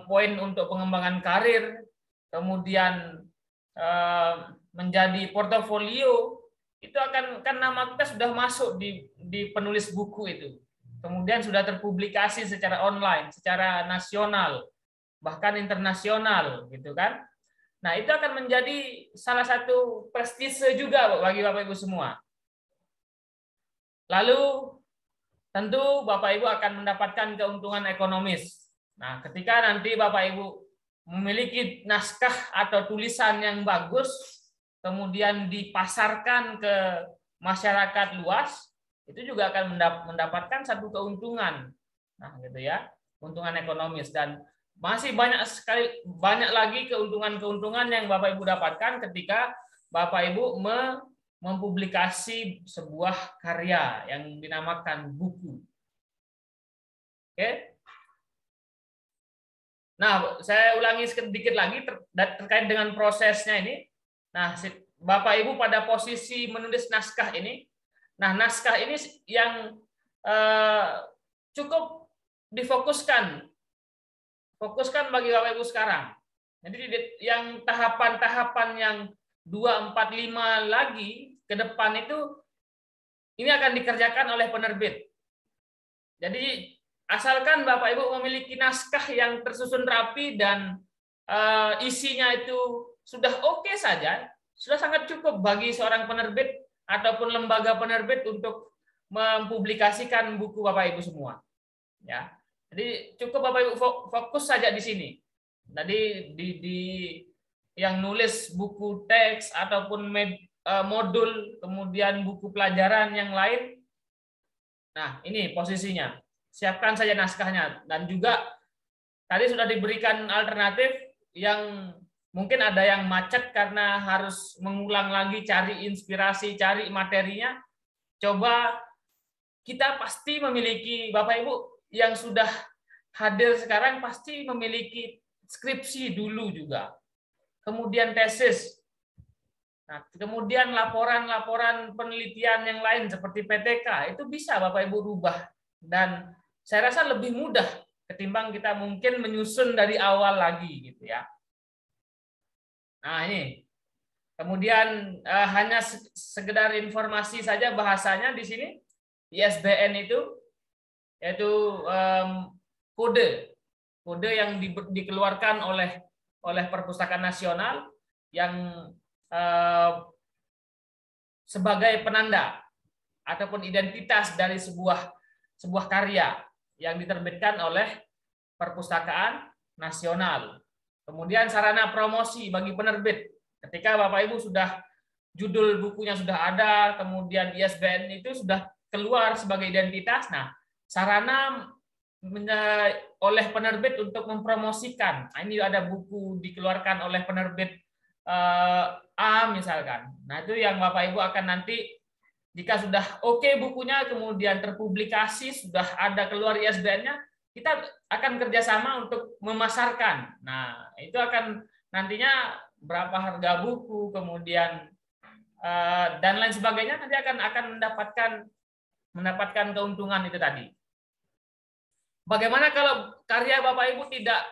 poin untuk pengembangan karir, kemudian menjadi portofolio. Itu kan nama kita sudah masuk di penulis buku itu. Kemudian sudah terpublikasi secara online, secara nasional, bahkan internasional, gitu kan. Nah, itu akan menjadi salah satu prestise juga bagi Bapak Ibu semua. Lalu tentu Bapak Ibu akan mendapatkan keuntungan ekonomis. Nah, ketika nanti Bapak Ibu memiliki naskah atau tulisan yang bagus, kemudian dipasarkan ke masyarakat luas, itu juga akan mendapatkan satu keuntungan. Nah, gitu ya, keuntungan ekonomis. Dan masih banyak lagi keuntungan-keuntungan yang Bapak Ibu dapatkan ketika Bapak Ibu mempublikasi sebuah karya yang dinamakan buku. Oke. Nah, saya ulangi sedikit lagi terkait dengan prosesnya ini. Nah, Bapak Ibu pada posisi menulis naskah ini. Nah, naskah ini yang cukup difokuskan. Fokuskan bagi Bapak Ibu sekarang. Jadi yang tahapan-tahapan yang 2, 4, 5 lagi ke depan itu ini akan dikerjakan oleh penerbit. Jadi asalkan Bapak Ibu memiliki naskah yang tersusun rapi dan isinya itu sudah oke saja, sudah sangat cukup bagi seorang penerbit ataupun lembaga penerbit untuk mempublikasikan buku Bapak Ibu semua. Ya. Jadi cukup Bapak Ibu fokus saja di sini. Tadi di yang nulis buku teks ataupun modul, kemudian buku pelajaran yang lain. Nah, ini posisinya. Siapkan saja naskahnya. Dan juga tadi sudah diberikan alternatif yang mungkin ada yang macet karena harus mengulang lagi cari inspirasi, cari materinya. Coba kita pasti memiliki, Bapak Ibu yang sudah hadir sekarang pasti memiliki skripsi dulu juga. Kemudian tesis. Nah, kemudian laporan-laporan penelitian yang lain seperti PTK, itu bisa Bapak Ibu rubah. Dan saya rasa lebih mudah ketimbang kita mungkin menyusun dari awal lagi gitu ya. Nah, ini. Kemudian hanya sekedar informasi saja bahasanya di sini. ISBN itu yaitu kode yang dikeluarkan oleh Perpustakaan Nasional yang sebagai penanda ataupun identitas dari sebuah karya yang diterbitkan oleh Perpustakaan Nasional. Kemudian sarana promosi bagi penerbit. Ketika Bapak Ibu sudah judul bukunya sudah ada, kemudian ISBN itu sudah keluar sebagai identitas. Nah, sarana oleh penerbit untuk mempromosikan. Nah, ini ada buku dikeluarkan oleh penerbit A misalkan. Nah, itu yang Bapak Ibu akan nanti jika sudah oke bukunya, kemudian terpublikasi, sudah ada keluar ISBN-nya, kita akan kerjasama untuk memasarkan. Nah, itu akan nantinya berapa harga buku, kemudian dan lain sebagainya, nanti akan mendapatkan keuntungan itu tadi. Bagaimana kalau karya Bapak Ibu tidak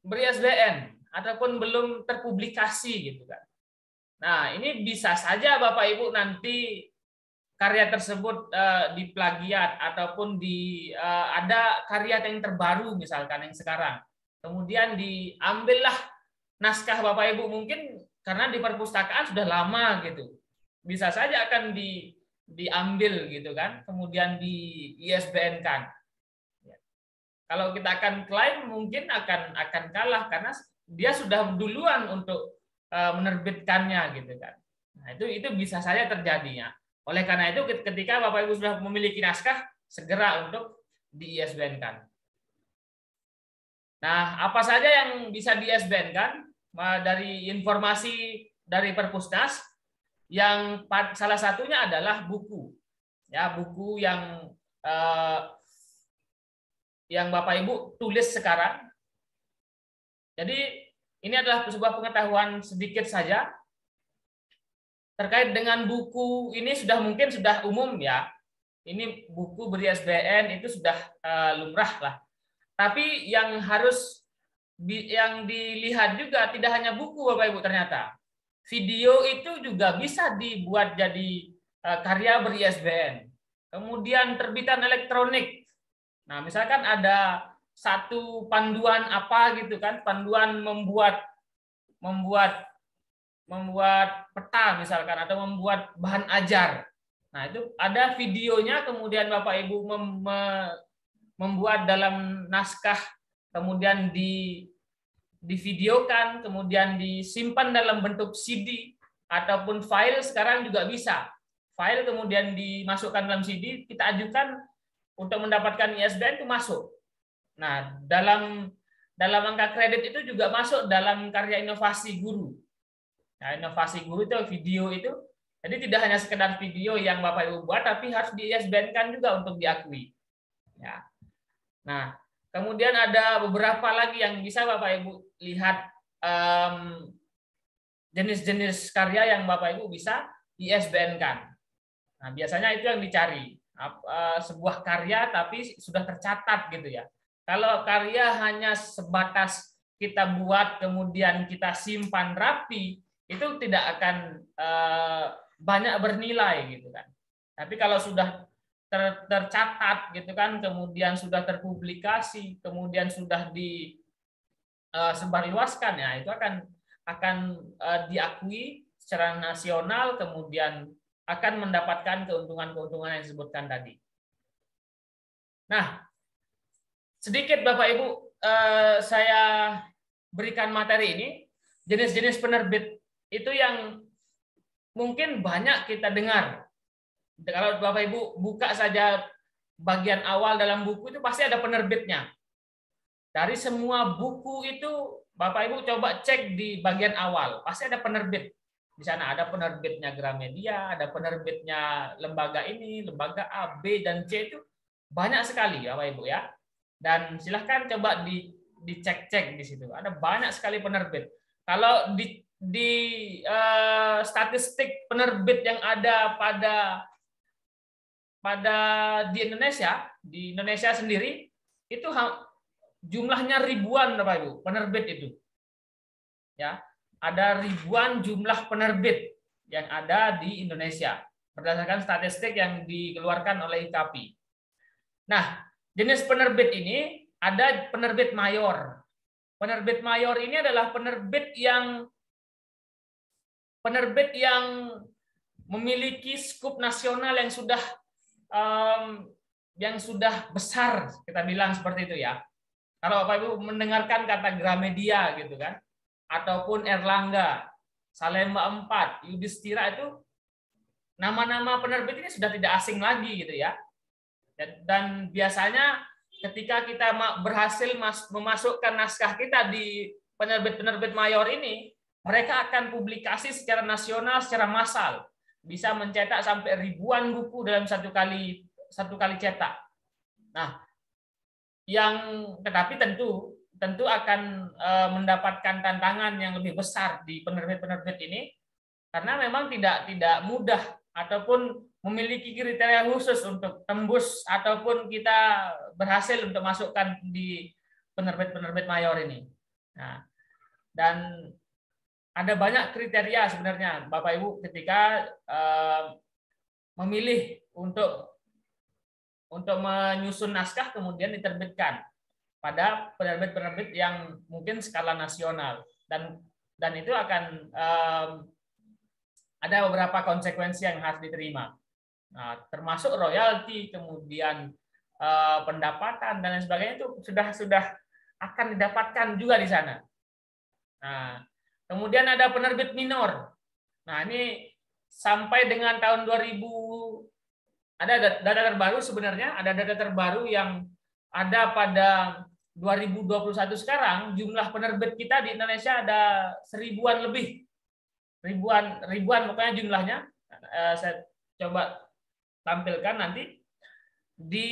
ber-ISBN ataupun belum terpublikasi gitu kan? Nah, ini bisa saja Bapak Ibu nanti karya tersebut diplagiat ataupun ada karya yang terbaru misalkan yang sekarang. Kemudian diambillah naskah Bapak Ibu, mungkin karena di perpustakaan sudah lama gitu. Bisa saja akan diambil gitu kan, kemudian di ISBN-kan. Kalau kita akan klaim mungkin akan kalah karena dia sudah duluan untuk menerbitkannya gitu kan. Nah, itu bisa saja terjadinya. Oleh karena itu ketika Bapak Ibu sudah memiliki naskah, segera untuk di-ISBN-kan. Nah, apa saja yang bisa di-ISBN-kan dari informasi dari Perpusnas? Yang salah satunya adalah buku. Ya, buku yang Bapak Ibu tulis sekarang. Jadi ini adalah sebuah pengetahuan sedikit saja. Terkait dengan buku ini mungkin sudah umum ya. Ini buku ber-ISBN itu sudah lumrah lah. Tapi yang dilihat juga tidak hanya buku Bapak Ibu ternyata. Video itu juga bisa dibuat jadi karya ber-ISBN. Kemudian terbitan elektronik. Nah, misalkan ada satu panduan apa gitu kan, panduan membuat peta misalkan atau membuat bahan ajar. Nah, itu ada videonya, kemudian Bapak Ibu membuat dalam naskah, kemudian divideokan, kemudian disimpan dalam bentuk CD ataupun file, sekarang juga bisa. File kemudian dimasukkan dalam CD, kita ajukan untuk mendapatkan ISBN itu masuk. Nah, dalam angka kredit itu juga masuk dalam karya inovasi guru. Nah, inovasi guru itu video itu, jadi tidak hanya sekedar video yang Bapak Ibu buat, tapi harus di-ISBN-kan juga untuk diakui. Ya. Nah, kemudian ada beberapa lagi yang bisa Bapak Ibu lihat jenis-jenis karya yang Bapak Ibu bisa di-ISBN-kan. Nah, biasanya itu yang dicari, sebuah karya tapi sudah tercatat gitu ya. Kalau karya hanya sebatas kita buat kemudian kita simpan rapi, itu tidak akan banyak bernilai gitu kan. Tapi kalau sudah tercatat gitu kan, kemudian sudah terpublikasi, kemudian sudah disebarluaskan, ya itu akan diakui secara nasional, kemudian akan mendapatkan keuntungan-keuntungan yang disebutkan tadi. Nah, sedikit Bapak Ibu saya berikan materi ini, jenis-jenis penerbit itu yang mungkin banyak kita dengar. Kalau Bapak Ibu buka saja bagian awal dalam buku itu pasti ada penerbitnya. Dari semua buku itu Bapak Ibu coba cek di bagian awal, pasti ada penerbit. Di sana ada penerbitnya Gramedia, ada penerbitnya lembaga ini, lembaga A, B, dan C, itu banyak sekali Bapak Ibu ya. Dan silahkan coba dicek-cek di situ. Ada banyak sekali penerbit. Kalau di statistik penerbit yang ada di Indonesia sendiri, itu jumlahnya ribuan Bapak Ibu penerbit itu. Ya, ada ribuan jumlah penerbit yang ada di Indonesia berdasarkan statistik yang dikeluarkan oleh IKAPI. Nah, jenis penerbit ini ada penerbit mayor. Penerbit mayor ini adalah penerbit yang memiliki skup nasional yang sudah besar, kita bilang seperti itu ya. Kalau Bapak Ibu mendengarkan kata Gramedia gitu kan, ataupun Erlangga, Salemba 4, Yudhistira, itu nama-nama penerbit ini sudah tidak asing lagi gitu ya. Dan biasanya ketika kita berhasil memasukkan naskah kita di penerbit-penerbit mayor ini, mereka akan publikasi secara nasional, secara massal, bisa mencetak sampai ribuan buku dalam satu kali cetak. Nah, tetapi tentu akan mendapatkan tantangan yang lebih besar di penerbit-penerbit ini, karena memang tidak mudah ataupun memiliki kriteria khusus untuk tembus ataupun kita berhasil untuk masukkan di penerbit-penerbit mayor ini. Nah, dan ada banyak kriteria sebenarnya Bapak Ibu ketika memilih untuk menyusun naskah kemudian diterbitkan pada penerbit-penerbit yang mungkin skala nasional, dan itu akan ada beberapa konsekuensi yang harus diterima. Nah, termasuk royalti, kemudian pendapatan dan lain sebagainya, itu sudah akan didapatkan juga di sana. Nah, kemudian ada penerbit minor. Nah, ini sampai dengan tahun 2000 ada data terbaru sebenarnya, ada data terbaru yang ada pada 2021 sekarang, jumlah penerbit kita di Indonesia ada seribuan lebih. Ribuan pokoknya jumlahnya. Saya coba tampilkan nanti di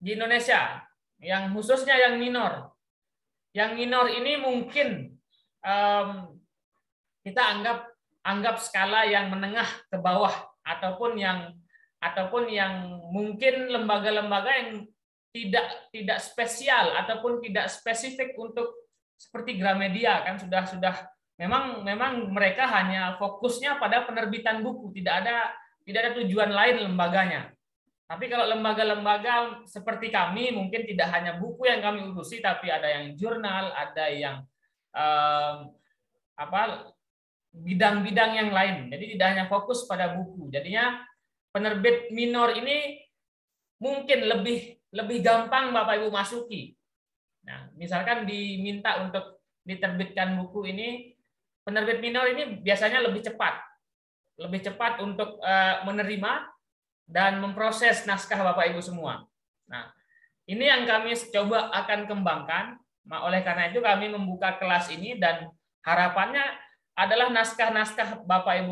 Indonesia, yang khususnya yang minor. Yang minor ini mungkin kita anggap skala yang menengah ke bawah, ataupun yang mungkin lembaga-lembaga yang tidak spesial ataupun tidak spesifik untuk seperti Gramedia, kan sudah memang mereka hanya fokusnya pada penerbitan buku, tidak ada tujuan lain lembaganya. Tapi kalau lembaga-lembaga seperti kami, mungkin tidak hanya buku yang kami urusi, tapi ada yang jurnal, ada yang bidang-bidang yang lain. Jadi tidak hanya fokus pada buku. Jadinya penerbit minor ini mungkin lebih gampang Bapak Ibu masuki. Nah, misalkan diminta untuk diterbitkan buku ini, penerbit minor ini biasanya lebih cepat untuk menerima dan memproses naskah Bapak Ibu semua. Nah, ini yang kami coba akan kembangkan. Oleh karena itu kami membuka kelas ini, dan harapannya adalah naskah-naskah Bapak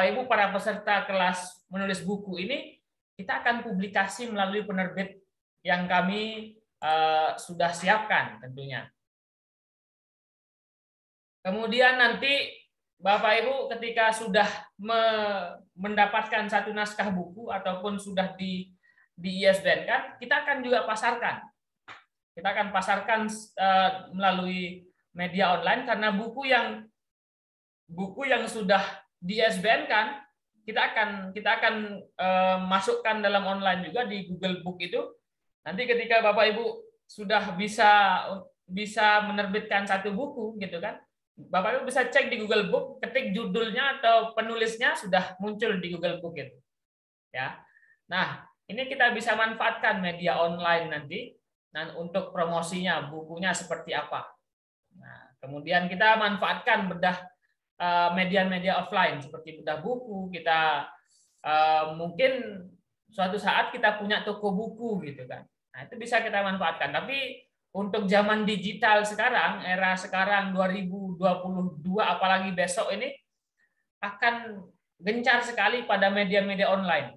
Ibu para peserta kelas menulis buku ini kita akan publikasi melalui penerbit yang kami sudah siapkan tentunya. Kemudian nanti Bapak Ibu ketika sudah mendapatkan satu naskah buku ataupun sudah di ISBN-kan, kita akan juga pasarkan. Kita akan pasarkan melalui media online, karena buku yang sudah di ISBN-kan kita akan masukkan dalam online juga di Google Book itu. Nanti ketika Bapak Ibu sudah bisa menerbitkan satu buku gitu kan, Bapak Ibu bisa cek di Google Book, ketik judulnya atau penulisnya, sudah muncul di Google Book itu. Ya. Nah, ini kita bisa manfaatkan media online nanti untuk promosinya, bukunya seperti apa. Nah, kemudian kita manfaatkan bedah media-media offline seperti bedah buku. Kita mungkin suatu saat kita punya toko buku gitu kan. Nah, itu bisa kita manfaatkan. Tapi untuk zaman digital sekarang, era sekarang 2022, apalagi besok ini, akan gencar sekali pada media-media online.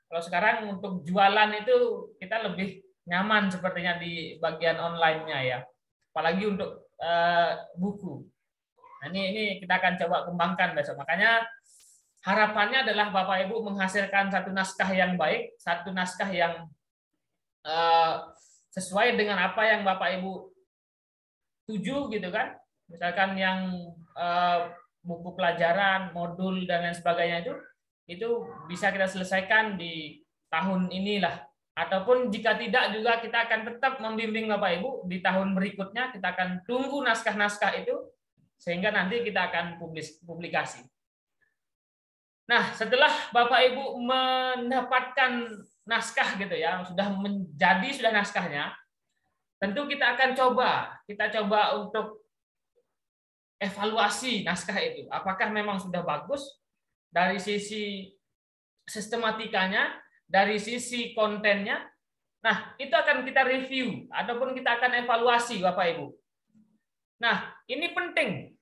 Kalau sekarang untuk jualan itu kita lebih nyaman sepertinya di bagian online-nya ya, apalagi untuk buku. Nah, ini kita akan coba kembangkan besok. Makanya harapannya adalah Bapak Ibu menghasilkan satu naskah yang baik, satu naskah yang sesuai dengan apa yang Bapak Ibu tuju gitu kan. Misalkan yang buku pelajaran, modul dan lain sebagainya itu bisa kita selesaikan di tahun inilah. Ataupun jika tidak juga kita akan tetap membimbing Bapak Ibu di tahun berikutnya, kita akan tunggu naskah-naskah itu sehingga nanti kita akan publikasi. Nah, setelah Bapak Ibu mendapatkan naskah gitu ya, sudah naskahnya, tentu kita akan kita coba untuk evaluasi naskah itu. Apakah memang sudah bagus dari sisi sistematikanya, dari sisi kontennya. Nah, itu akan kita review ataupun kita akan evaluasi Bapak Ibu. Nah, ini penting.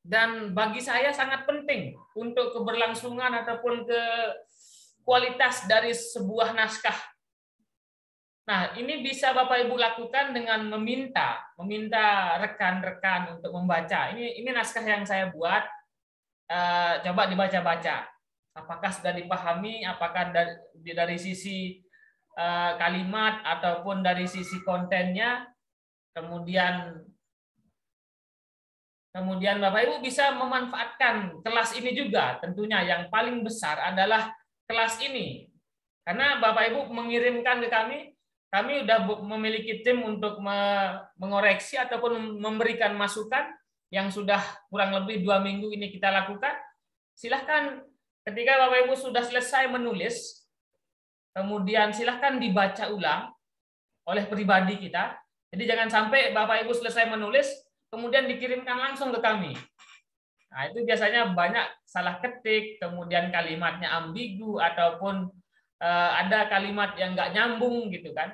Dan bagi saya sangat penting untuk keberlangsungan ataupun ke kualitas dari sebuah naskah. Nah, ini bisa Bapak Ibu lakukan dengan meminta rekan-rekan untuk membaca. Ini naskah yang saya buat, coba dibaca-baca. Apakah sudah dipahami? Apakah dari sisi kalimat ataupun dari sisi kontennya? Kemudian Bapak Ibu bisa memanfaatkan kelas ini juga. Tentunya yang paling besar adalah kelas ini. Karena Bapak Ibu mengirimkan ke kami sudah memiliki tim untuk mengoreksi ataupun memberikan masukan yang sudah kurang lebih 2 minggu ini kita lakukan. Silahkan ketika Bapak Ibu sudah selesai menulis, kemudian silahkan dibaca ulang oleh pribadi kita. Jadi jangan sampai Bapak Ibu selesai menulis, kemudian dikirimkan langsung ke kami. Nah, itu biasanya banyak salah ketik, kemudian kalimatnya ambigu, ataupun ada kalimat yang nggak nyambung gitu kan.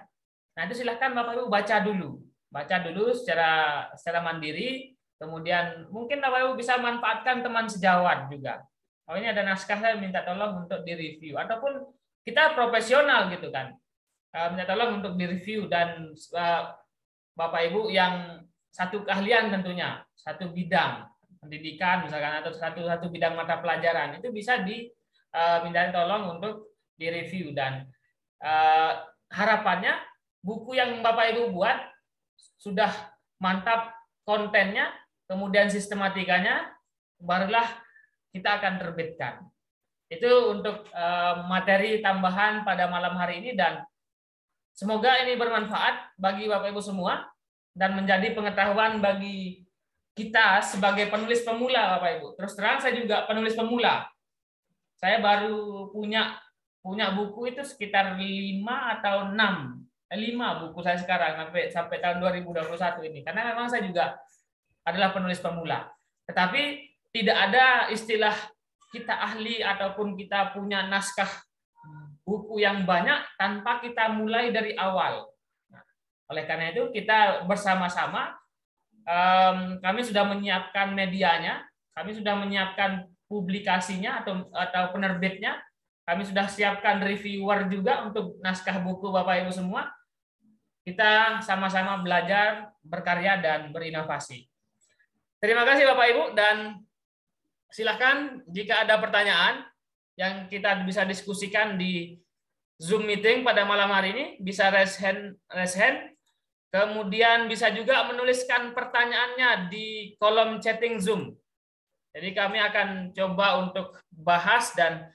Nah, itu silahkan Bapak Ibu baca dulu secara mandiri, kemudian mungkin Bapak Ibu bisa manfaatkan teman sejawat juga. Oh, ini ada naskah, saya minta tolong untuk direview, ataupun kita profesional gitu kan, minta tolong untuk direview, dan Bapak Ibu yang satu keahlian tentunya, satu bidang pendidikan misalkan, atau satu bidang mata pelajaran, itu bisa diminta tolong untuk direview. Dan harapannya buku yang Bapak Ibu buat sudah mantap kontennya, kemudian sistematikanya, barulah kita akan terbitkan. Itu untuk materi tambahan pada malam hari ini, dan semoga ini bermanfaat bagi Bapak Ibu semua dan menjadi pengetahuan bagi kita sebagai penulis pemula, Bapak Ibu. Terus terang saya juga penulis pemula. Saya baru punya buku itu sekitar 5 atau 6. 5 buku saya sekarang sampai tahun 2021 ini. Karena memang saya juga adalah penulis pemula. Tetapi tidak ada istilah kita ahli ataupun kita punya naskah buku yang banyak tanpa kita mulai dari awal. Oleh karena itu kita bersama-sama, kami sudah menyiapkan medianya, kami sudah menyiapkan publikasinya atau penerbitnya, kami sudah siapkan reviewer juga untuk naskah buku Bapak Ibu semua. Kita sama-sama belajar, berkarya, dan berinovasi. Terima kasih Bapak Ibu, dan silakan jika ada pertanyaan yang kita bisa diskusikan di Zoom meeting pada malam hari ini, bisa raise hand. Kemudian bisa juga menuliskan pertanyaannya di kolom chatting Zoom. Jadi kami akan coba untuk bahas, dan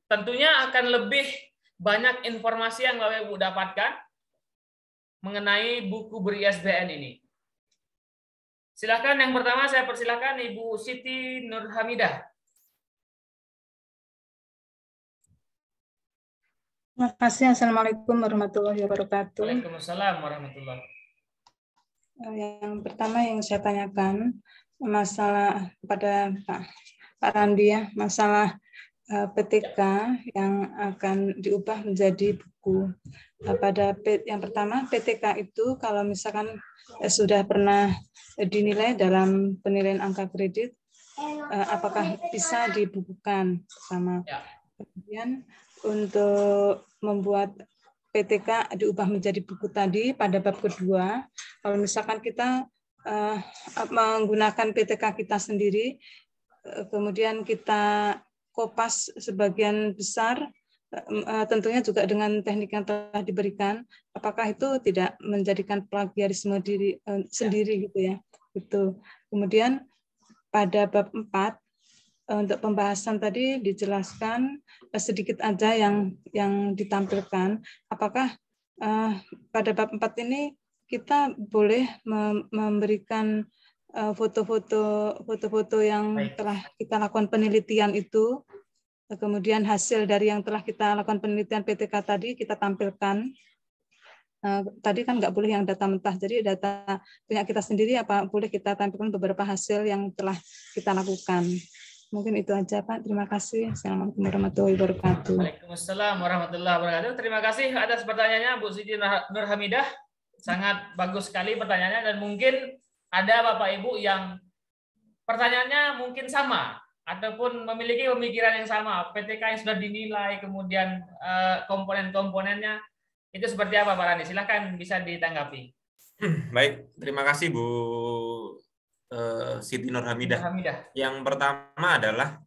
tentunya akan lebih banyak informasi yang Bapak Ibu dapatkan mengenai buku ber-ISBN ini. Silakan, yang pertama saya persilakan Ibu Siti Nurhamidah. Terima kasih. Assalamualaikum warahmatullahi wabarakatuh. Waalaikumsalam warahmatullahi wabarakatuh. Yang pertama yang saya tanyakan masalah kepada Pak Randi ya, masalah PTK yang akan diubah menjadi buku. Yang pertama, PTK itu kalau misalkan sudah pernah dinilai dalam penilaian angka kredit, apakah bisa dibukukan sama? Kemudian untuk membuat PTK diubah menjadi buku tadi pada bab kedua, kalau misalkan kita menggunakan PTK kita sendiri, kemudian kita kopas sebagian besar, tentunya juga dengan teknik yang telah diberikan, apakah itu tidak menjadikan plagiarisme diri sendiri gitu ya? Itu. Kemudian pada bab 4 untuk pembahasan tadi dijelaskan sedikit aja yang ditampilkan. Apakah pada bab 4 ini kita boleh memberikan foto-foto yang telah kita lakukan penelitian itu kemudian hasil dari yang telah kita lakukan penelitian PTK tadi kita tampilkan. Tadi kan nggak boleh yang data mentah, jadi data punya kita sendiri apa boleh kita tampilkan beberapa hasil yang telah kita lakukan. Mungkin itu aja Pak. Terima kasih. Assalamualaikum warahmatullahi wabarakatuh. Waalaikumsalam warahmatullahi wabarakatuh. Terima kasih atas pertanyaannya Bu Siti Nurhamidah. Sangat bagus sekali pertanyaannya dan mungkin ada Bapak Ibu yang pertanyaannya mungkin sama ataupun memiliki pemikiran yang sama. PTK yang sudah dinilai, kemudian komponen-komponennya itu seperti apa Pak Rani? Silahkan bisa ditanggapi. Baik, terima kasih Bu Siti Nurhamidah. Yang pertama adalah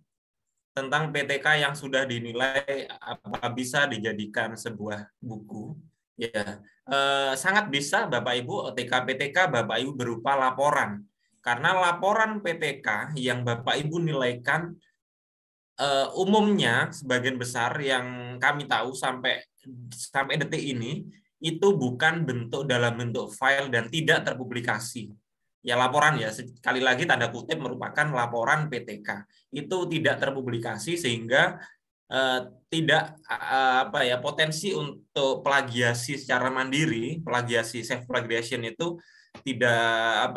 tentang PTK yang sudah dinilai apa bisa dijadikan sebuah buku. Ya, sangat bisa Bapak Ibu OTK PTK Bapak Ibu berupa laporan. Karena laporan PTK yang Bapak Ibu nilaikan umumnya sebagian besar yang kami tahu sampai detik ini itu bukan dalam bentuk file dan tidak terpublikasi. Ya laporan ya, sekali lagi tanda kutip merupakan laporan PTK. Itu tidak terpublikasi sehingga tidak potensi untuk plagiasi secara mandiri, plagiasi self plagiation itu tidak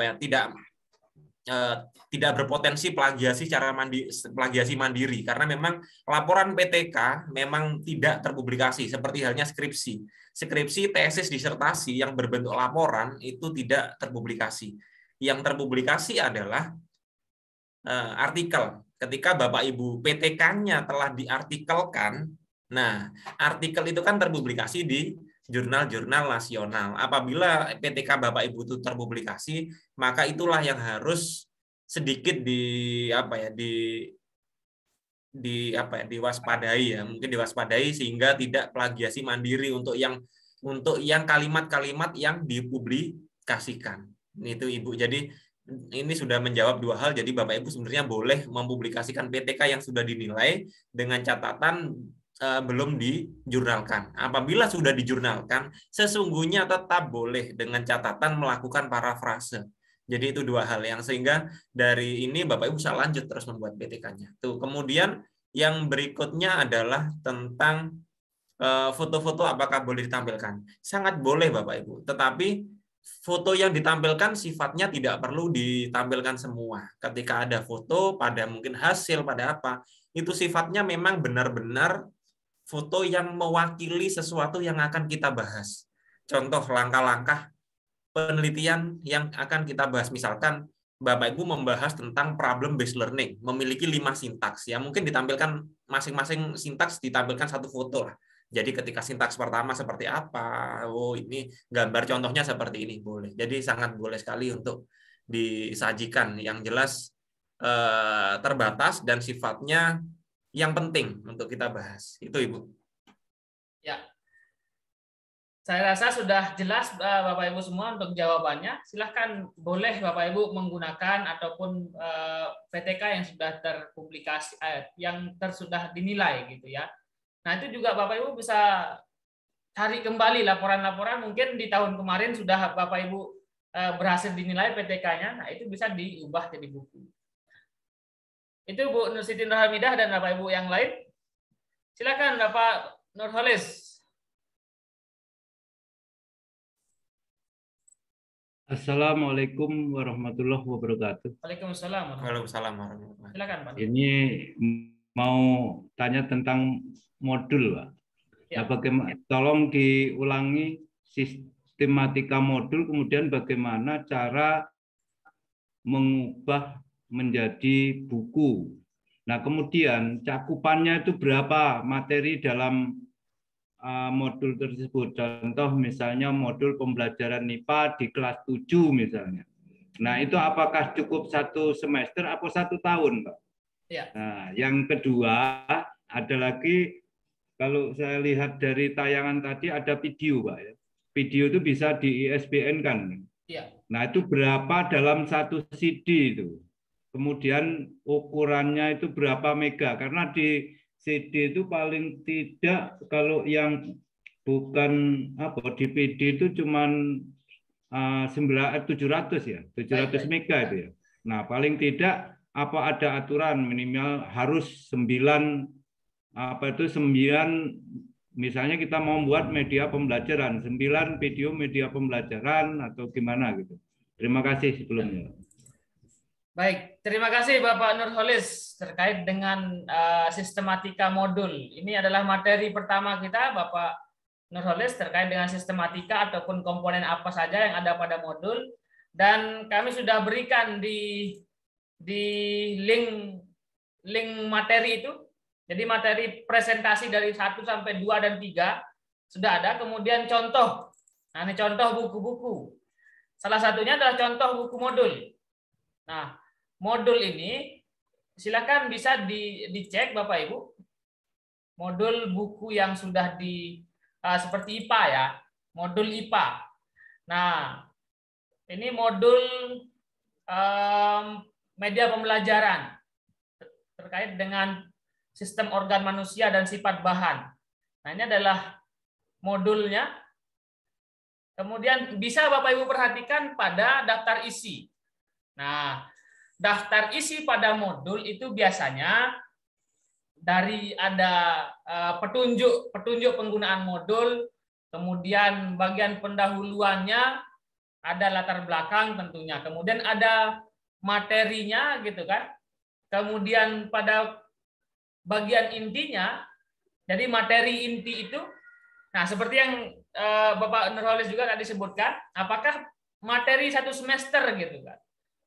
berpotensi plagiasi mandiri karena memang laporan PTK memang tidak terpublikasi seperti halnya skripsi, tesis, disertasi yang berbentuk laporan itu tidak terpublikasi. Yang terpublikasi adalah artikel. Ketika Bapak Ibu PTK-nya telah diartikelkan, nah artikel itu kan terpublikasi di jurnal-jurnal nasional. Apabila PTK Bapak Ibu itu terpublikasi, maka itulah yang harus sedikit diwaspadai ya, mungkin diwaspadai sehingga tidak plagiasi mandiri untuk yang kalimat-kalimat yang dipublikasikan. Itu Ibu. Jadi ini sudah menjawab dua hal. Jadi Bapak Ibu sebenarnya boleh mempublikasikan PTK yang sudah dinilai dengan catatan belum dijurnalkan. Apabila sudah dijurnalkan, sesungguhnya tetap boleh dengan catatan melakukan parafrase. Jadi itu dua hal yang sehingga dari ini Bapak Ibu bisa lanjut terus membuat PTK-nya. Tuh, kemudian yang berikutnya adalah tentang foto-foto apakah boleh ditampilkan. Sangat boleh Bapak Ibu, tetapi foto yang ditampilkan sifatnya tidak perlu ditampilkan semua. Ketika ada foto pada mungkin hasil pada apa, itu sifatnya memang benar-benar foto yang mewakili sesuatu yang akan kita bahas. Contoh langkah-langkah penelitian yang akan kita bahas, misalkan Bapak Ibu membahas tentang problem based learning, memiliki 5 sintaks ya, mungkin ditampilkan masing-masing sintaks ditampilkan satu foto lah. Jadi ketika sintaks pertama seperti apa, oh ini gambar contohnya seperti ini, boleh. Jadi sangat boleh sekali untuk disajikan. Yang jelas terbatas dan sifatnya yang penting untuk kita bahas. Itu Ibu. Ya. Saya rasa sudah jelas Bapak Ibu semua untuk jawabannya. Silahkan boleh Bapak Ibu menggunakan ataupun PTK yang sudah terpublikasi, yang sudah dinilai gitu ya. Nah itu juga Bapak Ibu bisa cari kembali laporan-laporan mungkin di tahun kemarin sudah Bapak Ibu berhasil dinilai PTK-nya. Nah itu bisa diubah jadi buku. Itu Bu Nur Siti Nurhamidah dan Bapak Ibu yang lain. Silakan Bapak Nurholis. Assalamualaikum warahmatullahi wabarakatuh. Waalaikumsalam. Waalaikumsalam warahmatullahi wabarakatuh. Silakan Pak. Ini mau tanya tentang modul, Pak. Ya. Nah, bagaimana? Tolong diulangi sistematika modul, kemudian bagaimana cara mengubah menjadi buku. Nah, kemudian cakupannya itu berapa materi dalam modul tersebut. Contoh misalnya modul pembelajaran MIPA di kelas 7 misalnya. Nah itu apakah cukup 1 semester atau 1 tahun, Pak? Ya. Nah, yang kedua ada lagi, kalau saya lihat dari tayangan tadi ada video, Pak. Video itu bisa di ISBN kan? Ya. Nah itu berapa dalam 1 CD itu? Kemudian ukurannya itu berapa mega? Karena di CD itu paling tidak kalau yang bukan DVD itu cuman 700 ya, 700 mega itu ya. Nah, paling tidak apa ada aturan minimal harus 9 apa itu 9, misalnya kita mau membuat media pembelajaran, 9 video media pembelajaran atau gimana gitu. Terima kasih sebelumnya. Baik, terima kasih Bapak Nurholis terkait dengan sistematika modul. Ini adalah materi pertama kita, Bapak Nurholis, terkait dengan sistematika ataupun komponen apa saja yang ada pada modul. Dan kami sudah berikan di link materi itu. Jadi materi presentasi dari 1 sampai 2 dan 3 sudah ada. Kemudian contoh. Nah, ini contoh buku-buku. Salah satunya adalah contoh buku modul. Nah, modul ini silakan bisa dicek Bapak Ibu. Modul buku yang sudah seperti IPA ya, modul IPA. Nah, ini modul media pembelajaran terkait dengan sistem organ manusia dan sifat bahan. Nah, ini adalah modulnya. Kemudian bisa Bapak Ibu perhatikan pada daftar isi. Nah, daftar isi pada modul itu biasanya dari ada petunjuk penggunaan modul, kemudian bagian pendahuluannya, ada latar belakang tentunya, kemudian ada materinya gitu kan. Kemudian pada bagian intinya, jadi materi inti itu, nah seperti yang Bapak Nurholis juga tadi sebutkan, apakah materi 1 semester gitu kan?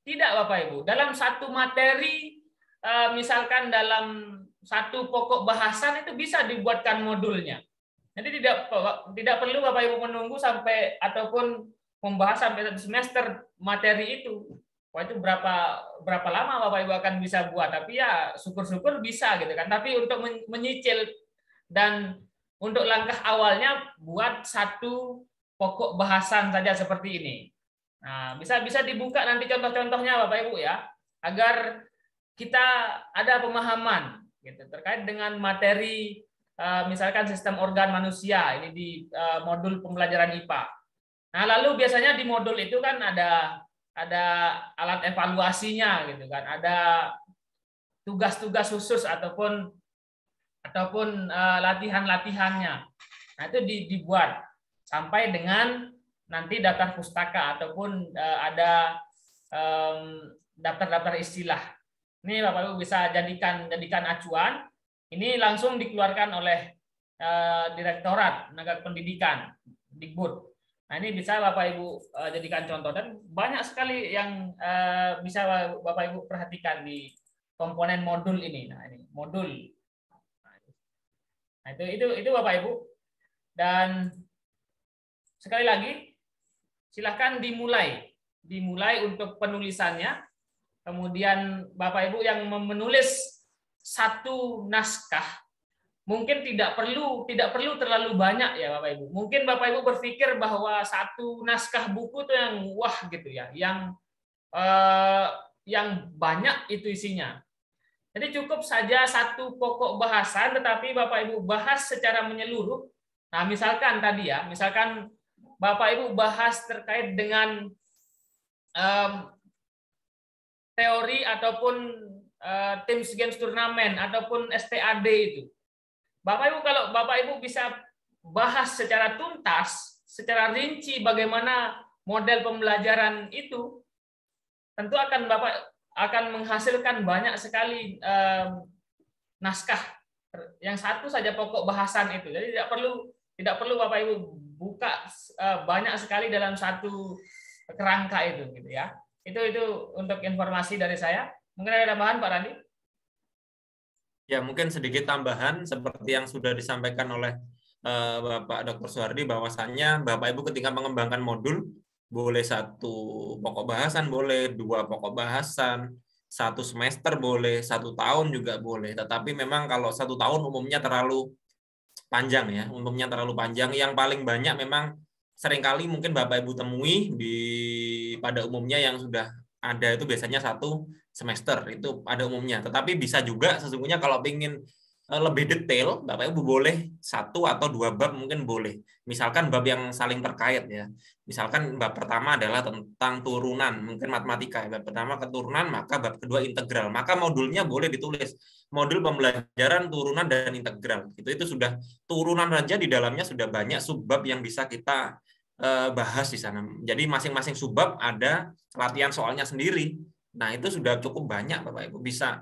Tidak Bapak Ibu, dalam satu materi misalkan dalam satu pokok bahasan itu bisa dibuatkan modulnya. Jadi tidak perlu Bapak Ibu menunggu sampai ataupun membahas sampai 1 semester materi itu. Wah, itu berapa lama Bapak Ibu akan bisa buat, tapi ya syukur-syukur bisa gitu kan. Tapi untuk menyicil dan untuk langkah awalnya buat satu pokok bahasan saja seperti ini. Nah, bisa dibuka nanti contoh-contohnya Bapak Ibu ya, agar kita ada pemahaman gitu terkait dengan materi misalkan sistem organ manusia ini di modul pembelajaran IPA. Nah, lalu biasanya di modul itu kan ada alat evaluasinya gitu kan, ada tugas-tugas khusus ataupun latihan-latihannya. Nah, itu dibuat sampai dengan nanti daftar pustaka ataupun ada daftar-daftar istilah. Ini Bapak Ibu bisa jadikan acuan. Ini langsung dikeluarkan oleh Direktorat Tenaga Pendidikan Dikbud. Nah, ini bisa Bapak Ibu jadikan contoh, dan banyak sekali yang bisa Bapak Ibu perhatikan di komponen modul ini. Nah, ini modul. Nah, itu Bapak Ibu. Dan sekali lagi silahkan dimulai untuk penulisannya. Kemudian Bapak Ibu yang menulis satu naskah mungkin tidak perlu terlalu banyak ya Bapak Ibu. Mungkin Bapak Ibu berpikir bahwa satu naskah buku itu yang wah gitu ya, yang banyak itu isinya. Jadi cukup saja satu pokok bahasan, tetapi Bapak Ibu bahas secara menyeluruh. Nah, misalkan tadi ya, misalkan Bapak Ibu bahas terkait dengan teori ataupun Teams Games Turnamen ataupun STAD itu. Bapak Ibu, kalau Bapak Ibu bisa bahas secara tuntas, secara rinci bagaimana model pembelajaran itu, tentu akan menghasilkan banyak sekali naskah yang satu saja pokok bahasan itu. Jadi tidak perlu Bapak Ibu buka banyak sekali dalam satu kerangka itu gitu ya. Itu untuk informasi dari saya. Mungkin ada tambahan Pak Randi? Ya, mungkin sedikit tambahan seperti yang sudah disampaikan oleh Bapak Dr. Suhardi, bahwasannya Bapak Ibu ketika mengembangkan modul boleh satu pokok bahasan, boleh 2 pokok bahasan, 1 semester boleh, 1 tahun juga boleh. Tetapi memang kalau 1 tahun umumnya terlalu panjang ya, Yang paling banyak memang seringkali mungkin Bapak Ibu temui pada umumnya yang sudah ada itu biasanya 1 semester, itu pada umumnya. Tetapi bisa juga sesungguhnya kalau ingin lebih detail, Bapak Ibu boleh 1 atau 2 bab mungkin boleh. Misalkan bab yang saling terkait ya. Misalkan bab pertama adalah tentang turunan, mungkin matematika. Bab pertama keturunan, maka bab kedua integral. Maka modulnya boleh ditulis modul pembelajaran turunan dan integral. Itu sudah turunan saja di dalamnya sudah banyak subbab yang bisa kita bahas di sana. Jadi masing-masing subbab ada latihan soalnya sendiri. Nah, itu sudah cukup banyak Bapak Ibu. Bisa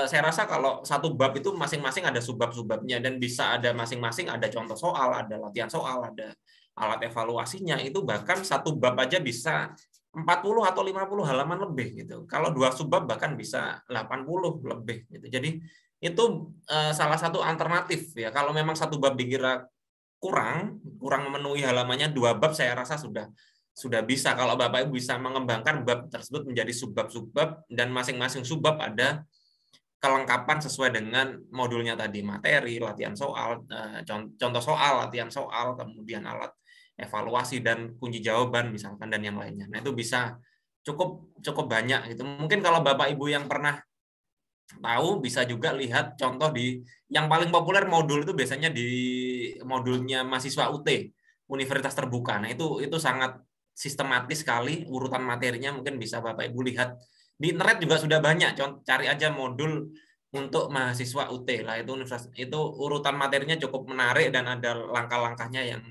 saya rasa kalau satu bab itu masing-masing ada subbab-subbabnya dan bisa ada masing-masing ada contoh soal, ada latihan soal, ada alat evaluasinya. Itu bahkan satu bab aja bisa 40 atau 50 halaman lebih gitu. Kalau 2 subbab bahkan bisa 80 lebih gitu. Jadi itu salah satu alternatif ya. Kalau memang satu bab dikira kurang memenuhi halamannya, 2 bab saya rasa sudah bisa. Kalau Bapak Ibu bisa mengembangkan bab tersebut menjadi subbab-subbab dan masing-masing subbab ada kelengkapan sesuai dengan modulnya tadi, materi, latihan soal, contoh soal, latihan soal, kemudian alat evaluasi dan kunci jawaban misalkan dan yang lainnya. Nah, itu bisa cukup banyak gitu. Mungkin kalau Bapak Ibu yang pernah tahu bisa juga lihat contoh di yang paling populer modul itu biasanya di modulnya mahasiswa UT, Universitas Terbuka. Nah, itu sangat sistematis sekali urutan materinya, mungkin bisa Bapak Ibu lihat. Di internet juga sudah banyak, cari aja modul untuk mahasiswa UT lah, itu urutan materinya cukup menarik dan ada langkah-langkahnya yang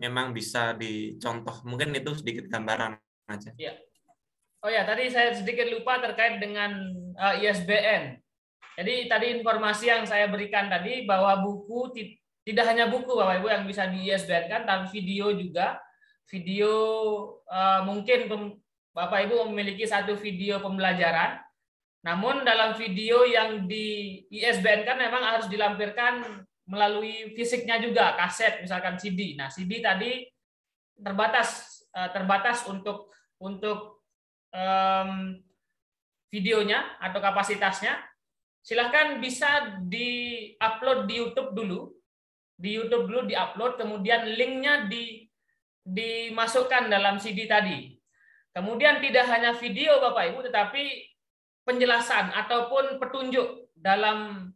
memang bisa dicontoh. Mungkin itu sedikit gambaran aja. Ya. Oh ya, tadi saya sedikit lupa terkait dengan ISBN. Jadi tadi informasi yang saya berikan tadi bahwa buku tidak hanya buku Bapak Ibu yang bisa di ISBN-kan, tapi video juga. Video mungkin Bapak Ibu memiliki satu video pembelajaran, namun dalam video yang di ISBN kan memang harus dilampirkan melalui fisiknya juga, kaset misalkan CD. Nah, CD tadi terbatas untuk videonya atau kapasitasnya. Silahkan bisa di-upload di YouTube dulu. Di YouTube dulu di-upload, kemudian linknya dimasukkan dalam CD tadi. Kemudian tidak hanya video Bapak Ibu, tetapi penjelasan ataupun petunjuk dalam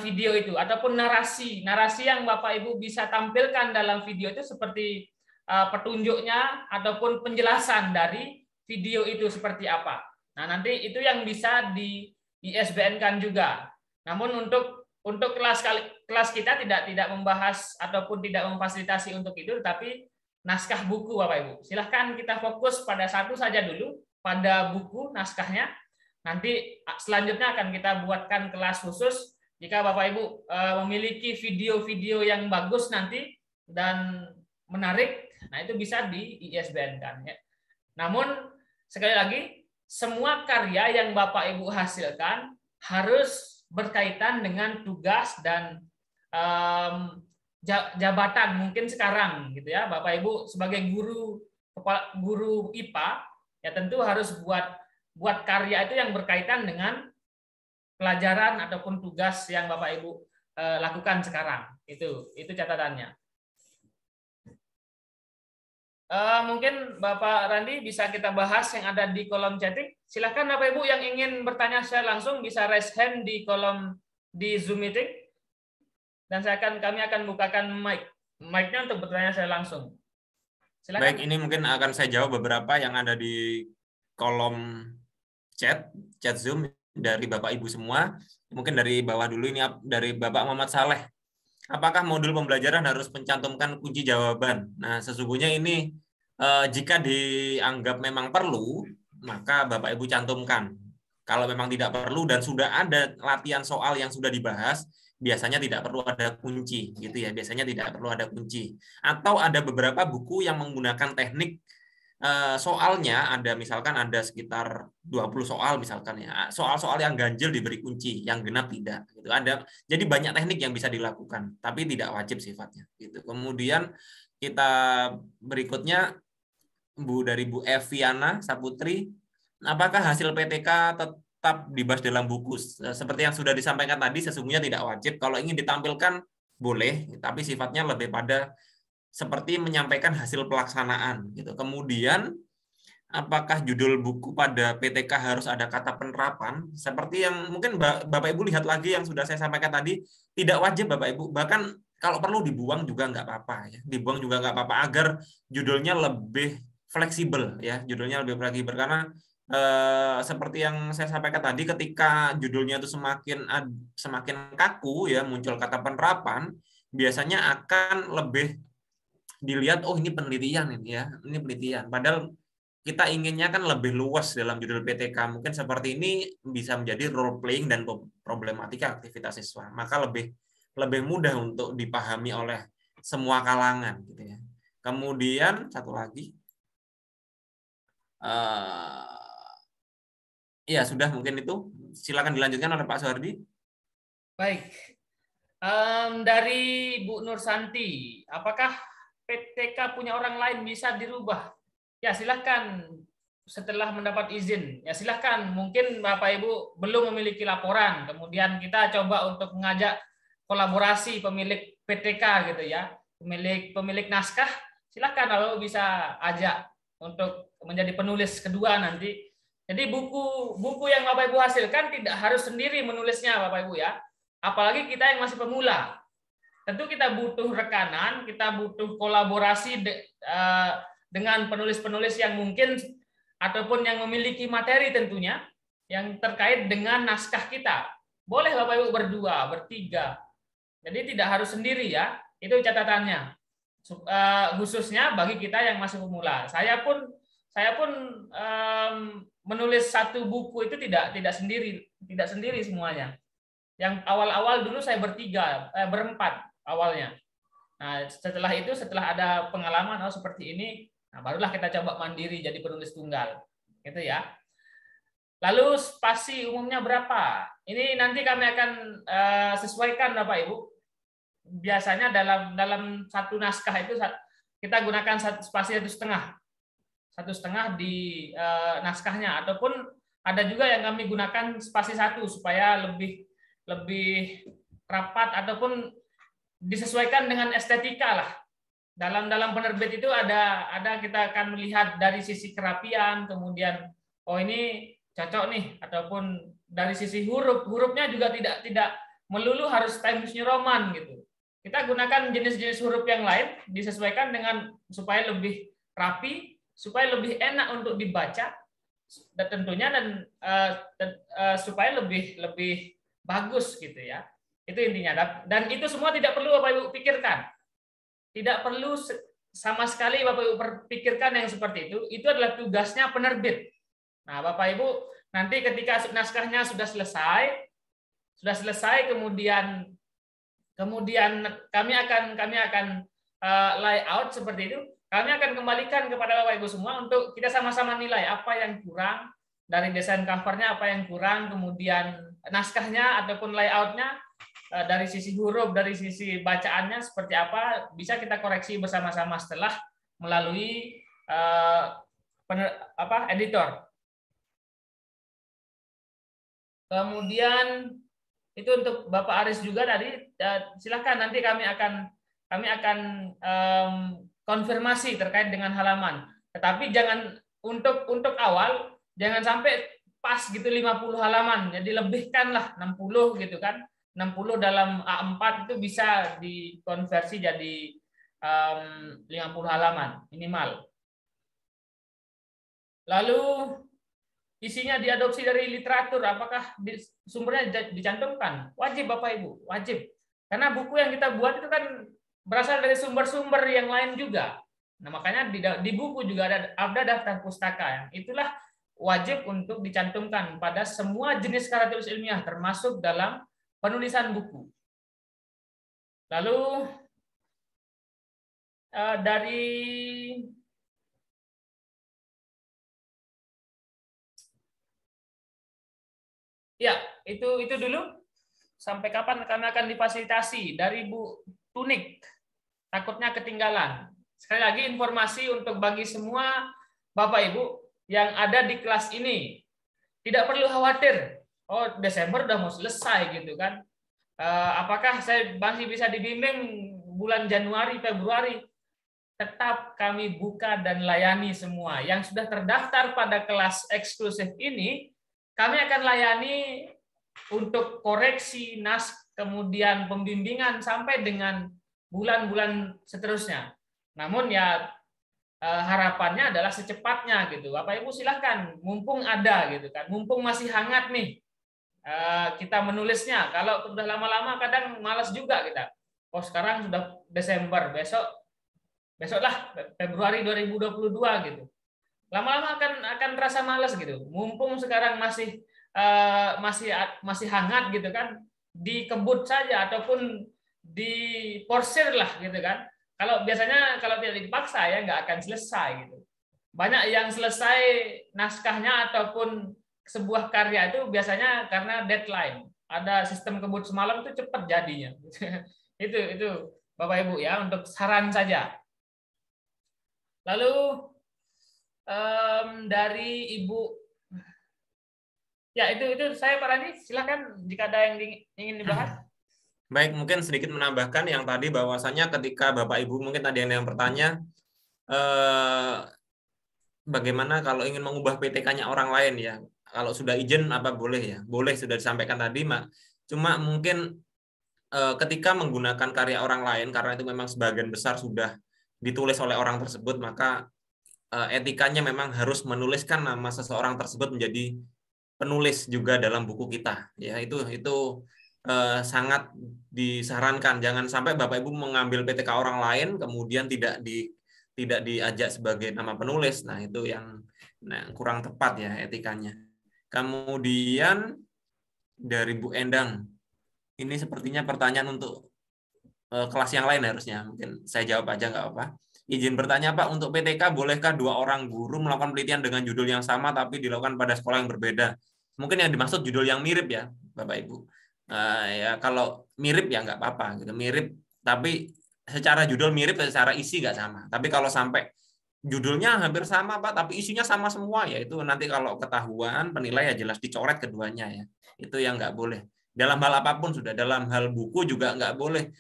video itu, ataupun narasi yang Bapak Ibu bisa tampilkan dalam video itu seperti petunjuknya ataupun penjelasan dari video itu seperti apa. Nah, nanti itu yang bisa di ISBN-kan juga. Namun untuk kelas kita tidak membahas ataupun tidak memfasilitasi untuk itu, tetapi naskah buku Bapak Ibu. Silahkan kita fokus pada satu saja dulu, pada buku naskahnya. Nanti selanjutnya akan kita buatkan kelas khusus jika Bapak Ibu memiliki video-video yang bagus nanti dan menarik. Nah, itu bisa di ISBN-kan ya. Namun sekali lagi, semua karya yang Bapak Ibu hasilkan harus berkaitan dengan tugas dan jabatan mungkin sekarang gitu ya. Bapak Ibu sebagai guru IPA ya tentu harus buat karya itu yang berkaitan dengan pelajaran ataupun tugas yang Bapak Ibu lakukan sekarang. Itu catatannya. Mungkin Bapak Randi bisa kita bahas yang ada di kolom chatting. Silakan Bapak Ibu yang ingin bertanya secara langsung bisa raise hand di kolom di Zoom meeting. Dan kami akan bukakan mic-nya untuk bertanya secara langsung. Silakan. Baik, ini mungkin akan saya jawab beberapa yang ada di kolom chat Zoom dari Bapak Ibu semua. Mungkin dari bawah dulu, ini dari Bapak Muhammad Saleh. Apakah modul pembelajaran harus mencantumkan kunci jawaban? Nah, sesungguhnya ini jika dianggap memang perlu, maka Bapak Ibu cantumkan. Kalau memang tidak perlu dan sudah ada latihan soal yang sudah dibahas, biasanya tidak perlu ada kunci gitu ya, biasanya tidak perlu ada kunci. Atau ada beberapa buku yang menggunakan teknik soalnya ada, misalkan ada sekitar 20 soal misalkan ya, soal-soal yang ganjil diberi kunci, yang genap tidak gitu. Ada, jadi banyak teknik yang bisa dilakukan tapi tidak wajib sifatnya gitu. Kemudian kita berikutnya dari Bu Eviana Saputri, apakah hasil PTK tetap dibahas dalam buku? Seperti yang sudah disampaikan tadi, sesungguhnya tidak wajib. Kalau ingin ditampilkan boleh, tapi sifatnya lebih pada seperti menyampaikan hasil pelaksanaan gitu. Kemudian apakah judul buku pada PTK harus ada kata penerapan? Seperti yang mungkin Bapak Ibu lihat lagi yang sudah saya sampaikan tadi, tidak wajib Bapak Ibu. Bahkan kalau perlu dibuang juga nggak apa-apa ya. Dibuang juga nggak apa-apa agar judulnya lebih fleksibel ya. Judulnya lebih fleksibel karena seperti yang saya sampaikan tadi, ketika judulnya itu semakin kaku ya, muncul kata penerapan, biasanya akan lebih dilihat, oh ini penelitian ini ya, ini penelitian. Padahal kita inginnya kan lebih luas dalam judul PTK. Mungkin seperti ini bisa menjadi role playing dan problematika aktivitas siswa. Maka lebih mudah untuk dipahami oleh semua kalangan gitu ya. Kemudian satu lagi, ya sudah mungkin itu. Silakan dilanjutkan oleh Pak Soehardi. Baik. Dari Bu Nur Santi, apakah PTK punya orang lain bisa dirubah? Ya silahkan, setelah mendapat izin. Ya silahkan, mungkin Bapak Ibu belum memiliki laporan, kemudian kita coba untuk mengajak kolaborasi pemilik PTK gitu ya, pemilik naskah, silahkan Bapak Ibu bisa ajak untuk menjadi penulis kedua nanti. Jadi buku yang Bapak Ibu hasilkan tidak harus sendiri menulisnya Bapak Ibu ya. Apalagi kita yang masih pemula. Tentu kita butuh rekanan, kita butuh kolaborasi dengan penulis-penulis yang mungkin ataupun yang memiliki materi tentunya yang terkait dengan naskah kita. Boleh Bapak Ibu berdua, bertiga. Jadi tidak harus sendiri ya. Itu catatannya. Khususnya bagi kita yang masih pemula. Saya pun menulis satu buku itu tidak sendiri semuanya. Yang awal-awal dulu saya berempat awalnya. Nah, setelah ada pengalaman seperti ini, nah barulah kita coba mandiri jadi penulis tunggal. Gitu ya. Lalu spasi umumnya berapa? Ini nanti kami akan sesuaikan Bapak Ibu. Biasanya dalam satu naskah itu kita gunakan spasi 1,5 di naskahnya, ataupun ada juga yang kami gunakan spasi 1 supaya lebih rapat ataupun disesuaikan dengan estetika lah. Dalam penerbit itu ada kita akan melihat dari sisi kerapian, kemudian ini cocok nih, ataupun dari sisi hurufnya juga tidak melulu harus Times New Roman gitu. Kita gunakan jenis-jenis huruf yang lain disesuaikan dengan supaya lebih rapi, supaya lebih enak untuk dibaca, dan tentunya supaya lebih bagus gitu ya. Itu intinya. Dan itu semua tidak perlu Bapak Ibu pikirkan. Tidak perlu sama sekali Bapak Ibu pikirkan yang seperti itu. Itu adalah tugasnya penerbit. Nah, Bapak Ibu nanti ketika naskahnya sudah selesai kemudian kami akan layout seperti itu. Kami akan kembalikan kepada Bapak Ibu semua untuk kita sama-sama nilai apa yang kurang dari desain covernya, apa yang kurang, kemudian naskahnya ataupun layoutnya, dari sisi huruf, dari sisi bacaannya seperti apa, bisa kita koreksi bersama-sama setelah melalui editor. Kemudian itu untuk Bapak Aris juga tadi, silakan nanti kami akan konfirmasi terkait dengan halaman. Tetapi jangan untuk awal jangan sampai pas gitu 50 halaman. Jadi lebihkanlah 60 gitu kan. 60 dalam A4 itu bisa dikonversi jadi 50 halaman minimal. Lalu isinya diadopsi dari literatur, apakah sumbernya dicantumkan? Wajib Bapak Ibu, wajib. Karena buku yang kita buat itu kan berasal dari sumber-sumber yang lain juga. Nah, makanya di buku juga ada daftar pustaka. Yang itulah wajib untuk dicantumkan pada semua jenis karya tulis ilmiah, termasuk dalam penulisan buku. Lalu dari itu dulu. Sampai kapan kami akan difasilitasi? Dari Bu Tunik. Takutnya ketinggalan. Sekali lagi informasi untuk bagi semua Bapak Ibu yang ada di kelas ini. Tidak perlu khawatir. Oh, Desember udah mau selesai gitu kan. Apakah saya masih bisa dibimbing bulan Januari, Februari? tetap kami buka dan layani semua. Yang sudah terdaftar pada kelas eksklusif ini, kami akan layani untuk koreksi, kemudian pembimbingan sampai dengan bulan-bulan seterusnya. Namun ya harapannya adalah secepatnya gitu. Bapak Ibu silahkan, mumpung ada gitu kan, mumpung masih hangat nih kita menulisnya. Kalau udah lama-lama kadang malas juga kita. Oh sekarang sudah Desember, besoklah Februari 2022 gitu. Lama-lama akan terasa malas gitu. Mumpung sekarang masih hangat gitu kan, dikebut saja ataupun diporsir lah gitu kan. Kalau biasanya kalau tidak dipaksa ya nggak akan selesai gitu. Banyak yang selesai naskahnya ataupun sebuah karya itu biasanya karena deadline. Ada sistem kebut semalam itu cepat jadinya. itu Bapak Ibu ya, untuk saran saja. Lalu dari Ibu, ya itu saya Pak Randi, silakan jika ada yang ingin dibahas. Baik, mungkin sedikit menambahkan yang tadi bahwasanya ketika Bapak Ibu mungkin tadi ada yang bertanya bagaimana kalau ingin mengubah PTK-nya orang lain ya. Kalau sudah izin apa boleh ya? Boleh, sudah disampaikan tadi, Mak. Cuma mungkin ketika menggunakan karya orang lain karena itu memang sebagian besar sudah ditulis oleh orang tersebut, maka etikanya memang harus menuliskan nama seseorang tersebut menjadi penulis juga dalam buku kita. Ya, itu sangat disarankan. Jangan sampai Bapak Ibu mengambil PTK orang lain kemudian tidak diajak sebagai nama penulis. Nah, itu yang kurang tepat ya etikanya. Kemudian dari Bu Endang, ini sepertinya pertanyaan untuk kelas yang lain harusnya. Mungkin saya jawab aja nggak apa-apa. Izin bertanya Pak, untuk PTK bolehkah 2 orang guru melakukan penelitian dengan judul yang sama tapi dilakukan pada sekolah yang berbeda? Mungkin yang dimaksud judul yang mirip ya, Bapak Ibu. Ya kalau mirip ya nggak apa-apa, gitu. Mirip tapi secara judul mirip, secara isi nggak sama. Tapi kalau sampai judulnya hampir sama Pak, tapi isinya sama semua ya itu nanti kalau ketahuan penilai ya jelas dicoret keduanya ya. Itu yang nggak boleh. Dalam hal apapun sudah, dalam hal buku juga nggak boleh.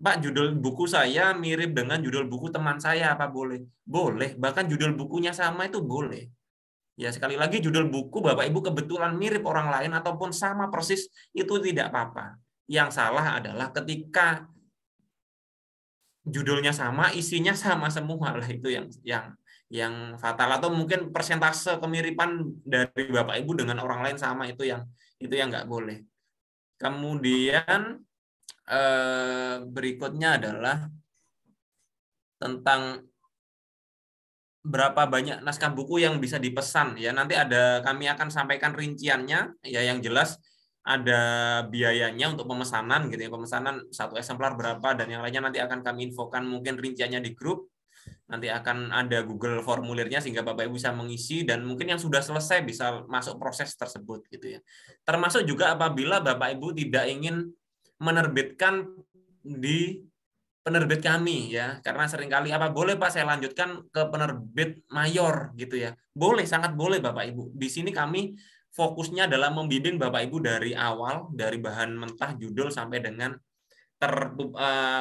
Pak, judul buku saya mirip dengan judul buku teman saya, apa boleh? Boleh, bahkan judul bukunya sama itu boleh. Ya sekali lagi judul buku Bapak Ibu kebetulan mirip orang lain ataupun sama persis, itu tidak apa-apa. Yang salah adalah ketika judulnya sama, isinya sama semua lah, itu yang fatal. Atau mungkin persentase kemiripan dari Bapak Ibu dengan orang lain sama, itu yang nggak boleh. Kemudian berikutnya adalah tentang berapa banyak naskah buku yang bisa dipesan ya. Nanti kami akan sampaikan rinciannya ya, yang jelas ada biayanya untuk pemesanan gitu ya. Pemesanan 1 eksemplar berapa dan yang lainnya nanti akan kami infokan mungkin rinciannya di grup. Nanti akan ada Google formulirnya sehingga Bapak Ibu bisa mengisi dan mungkin yang sudah selesai bisa masuk proses tersebut gitu ya. Termasuk juga apabila Bapak Ibu tidak ingin menerbitkan di penerbit kami ya, karena seringkali apa boleh Pak saya lanjutkan ke penerbit mayor gitu ya. Boleh, sangat boleh Bapak Ibu. Di sini kami fokusnya dalam membimbing Bapak Ibu dari awal, dari bahan mentah judul sampai dengan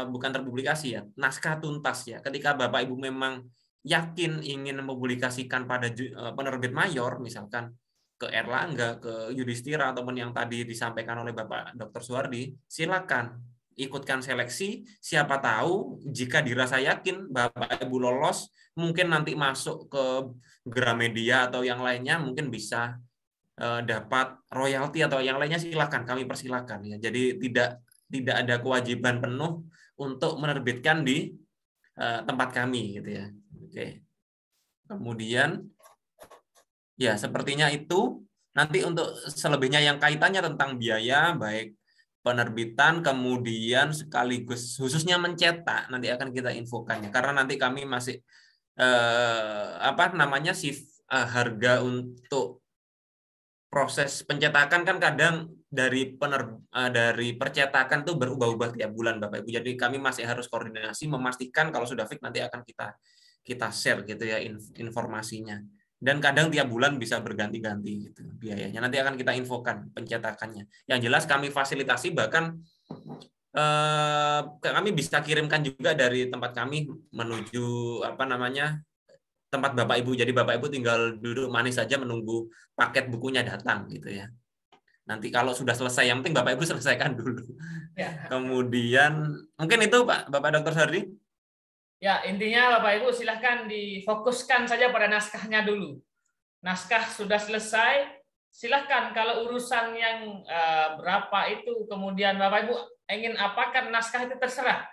bukan terpublikasi ya, naskah tuntas ya. Ketika Bapak Ibu memang yakin ingin mempublikasikan pada penerbit mayor misalkan ke Erlangga, ke Yudhistira ataupun yang tadi disampaikan oleh Bapak Dr. Suwardi, silakan ikutkan seleksi. Siapa tahu jika dirasa yakin Bapak Ibu lolos, mungkin nanti masuk ke Gramedia atau yang lainnya mungkin bisa dapat royalti atau yang lainnya, silakan, kami persilakan ya. Jadi tidak ada kewajiban penuh untuk menerbitkan di tempat kami gitu ya. Oke. Kemudian ya sepertinya itu. Nanti untuk selebihnya yang kaitannya tentang biaya baik penerbitan kemudian sekaligus khususnya mencetak nanti akan kita infokannya, karena nanti kami masih harga untuk proses pencetakan kan kadang dari percetakan tuh berubah-ubah tiap bulan Bapak Ibu. Jadi kami masih harus koordinasi memastikan kalau sudah fix nanti akan kita share gitu ya informasinya. Dan kadang tiap bulan bisa berganti-ganti gitu biayanya. Nanti akan kita infokan pencetakannya. Yang jelas kami fasilitasi, bahkan kami bisa kirimkan juga dari tempat kami menuju tempat Bapak Ibu. Jadi Bapak Ibu tinggal duduk manis saja menunggu paket bukunya datang gitu ya. Nanti kalau sudah selesai, yang penting Bapak Ibu selesaikan dulu. Ya. Kemudian mungkin itu Bapak Dr. Sardi. Ya, intinya Bapak Ibu silahkan difokuskan saja pada naskahnya dulu. Naskah sudah selesai, silahkan kalau urusan yang berapa itu, kemudian Bapak Ibu ingin apakan naskah itu terserah.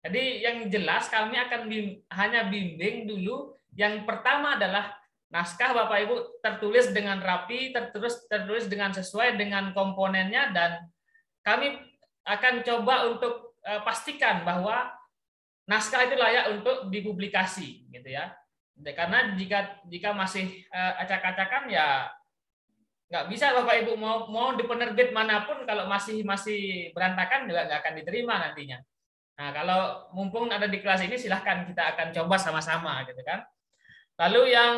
Jadi yang jelas kami akan hanya bimbing dulu. Yang pertama adalah naskah Bapak Ibu tertulis dengan rapi, tertulis dengan sesuai dengan komponennya, dan kami akan coba untuk pastikan bahwa naskah itu layak untuk dipublikasi, gitu ya. Karena jika masih acak-acakan ya nggak bisa Bapak Ibu mau di penerbit manapun kalau masih berantakan juga nggak akan diterima nantinya. Nah, kalau mumpung ada di kelas ini silahkan kita akan coba sama-sama gitu kan. Lalu yang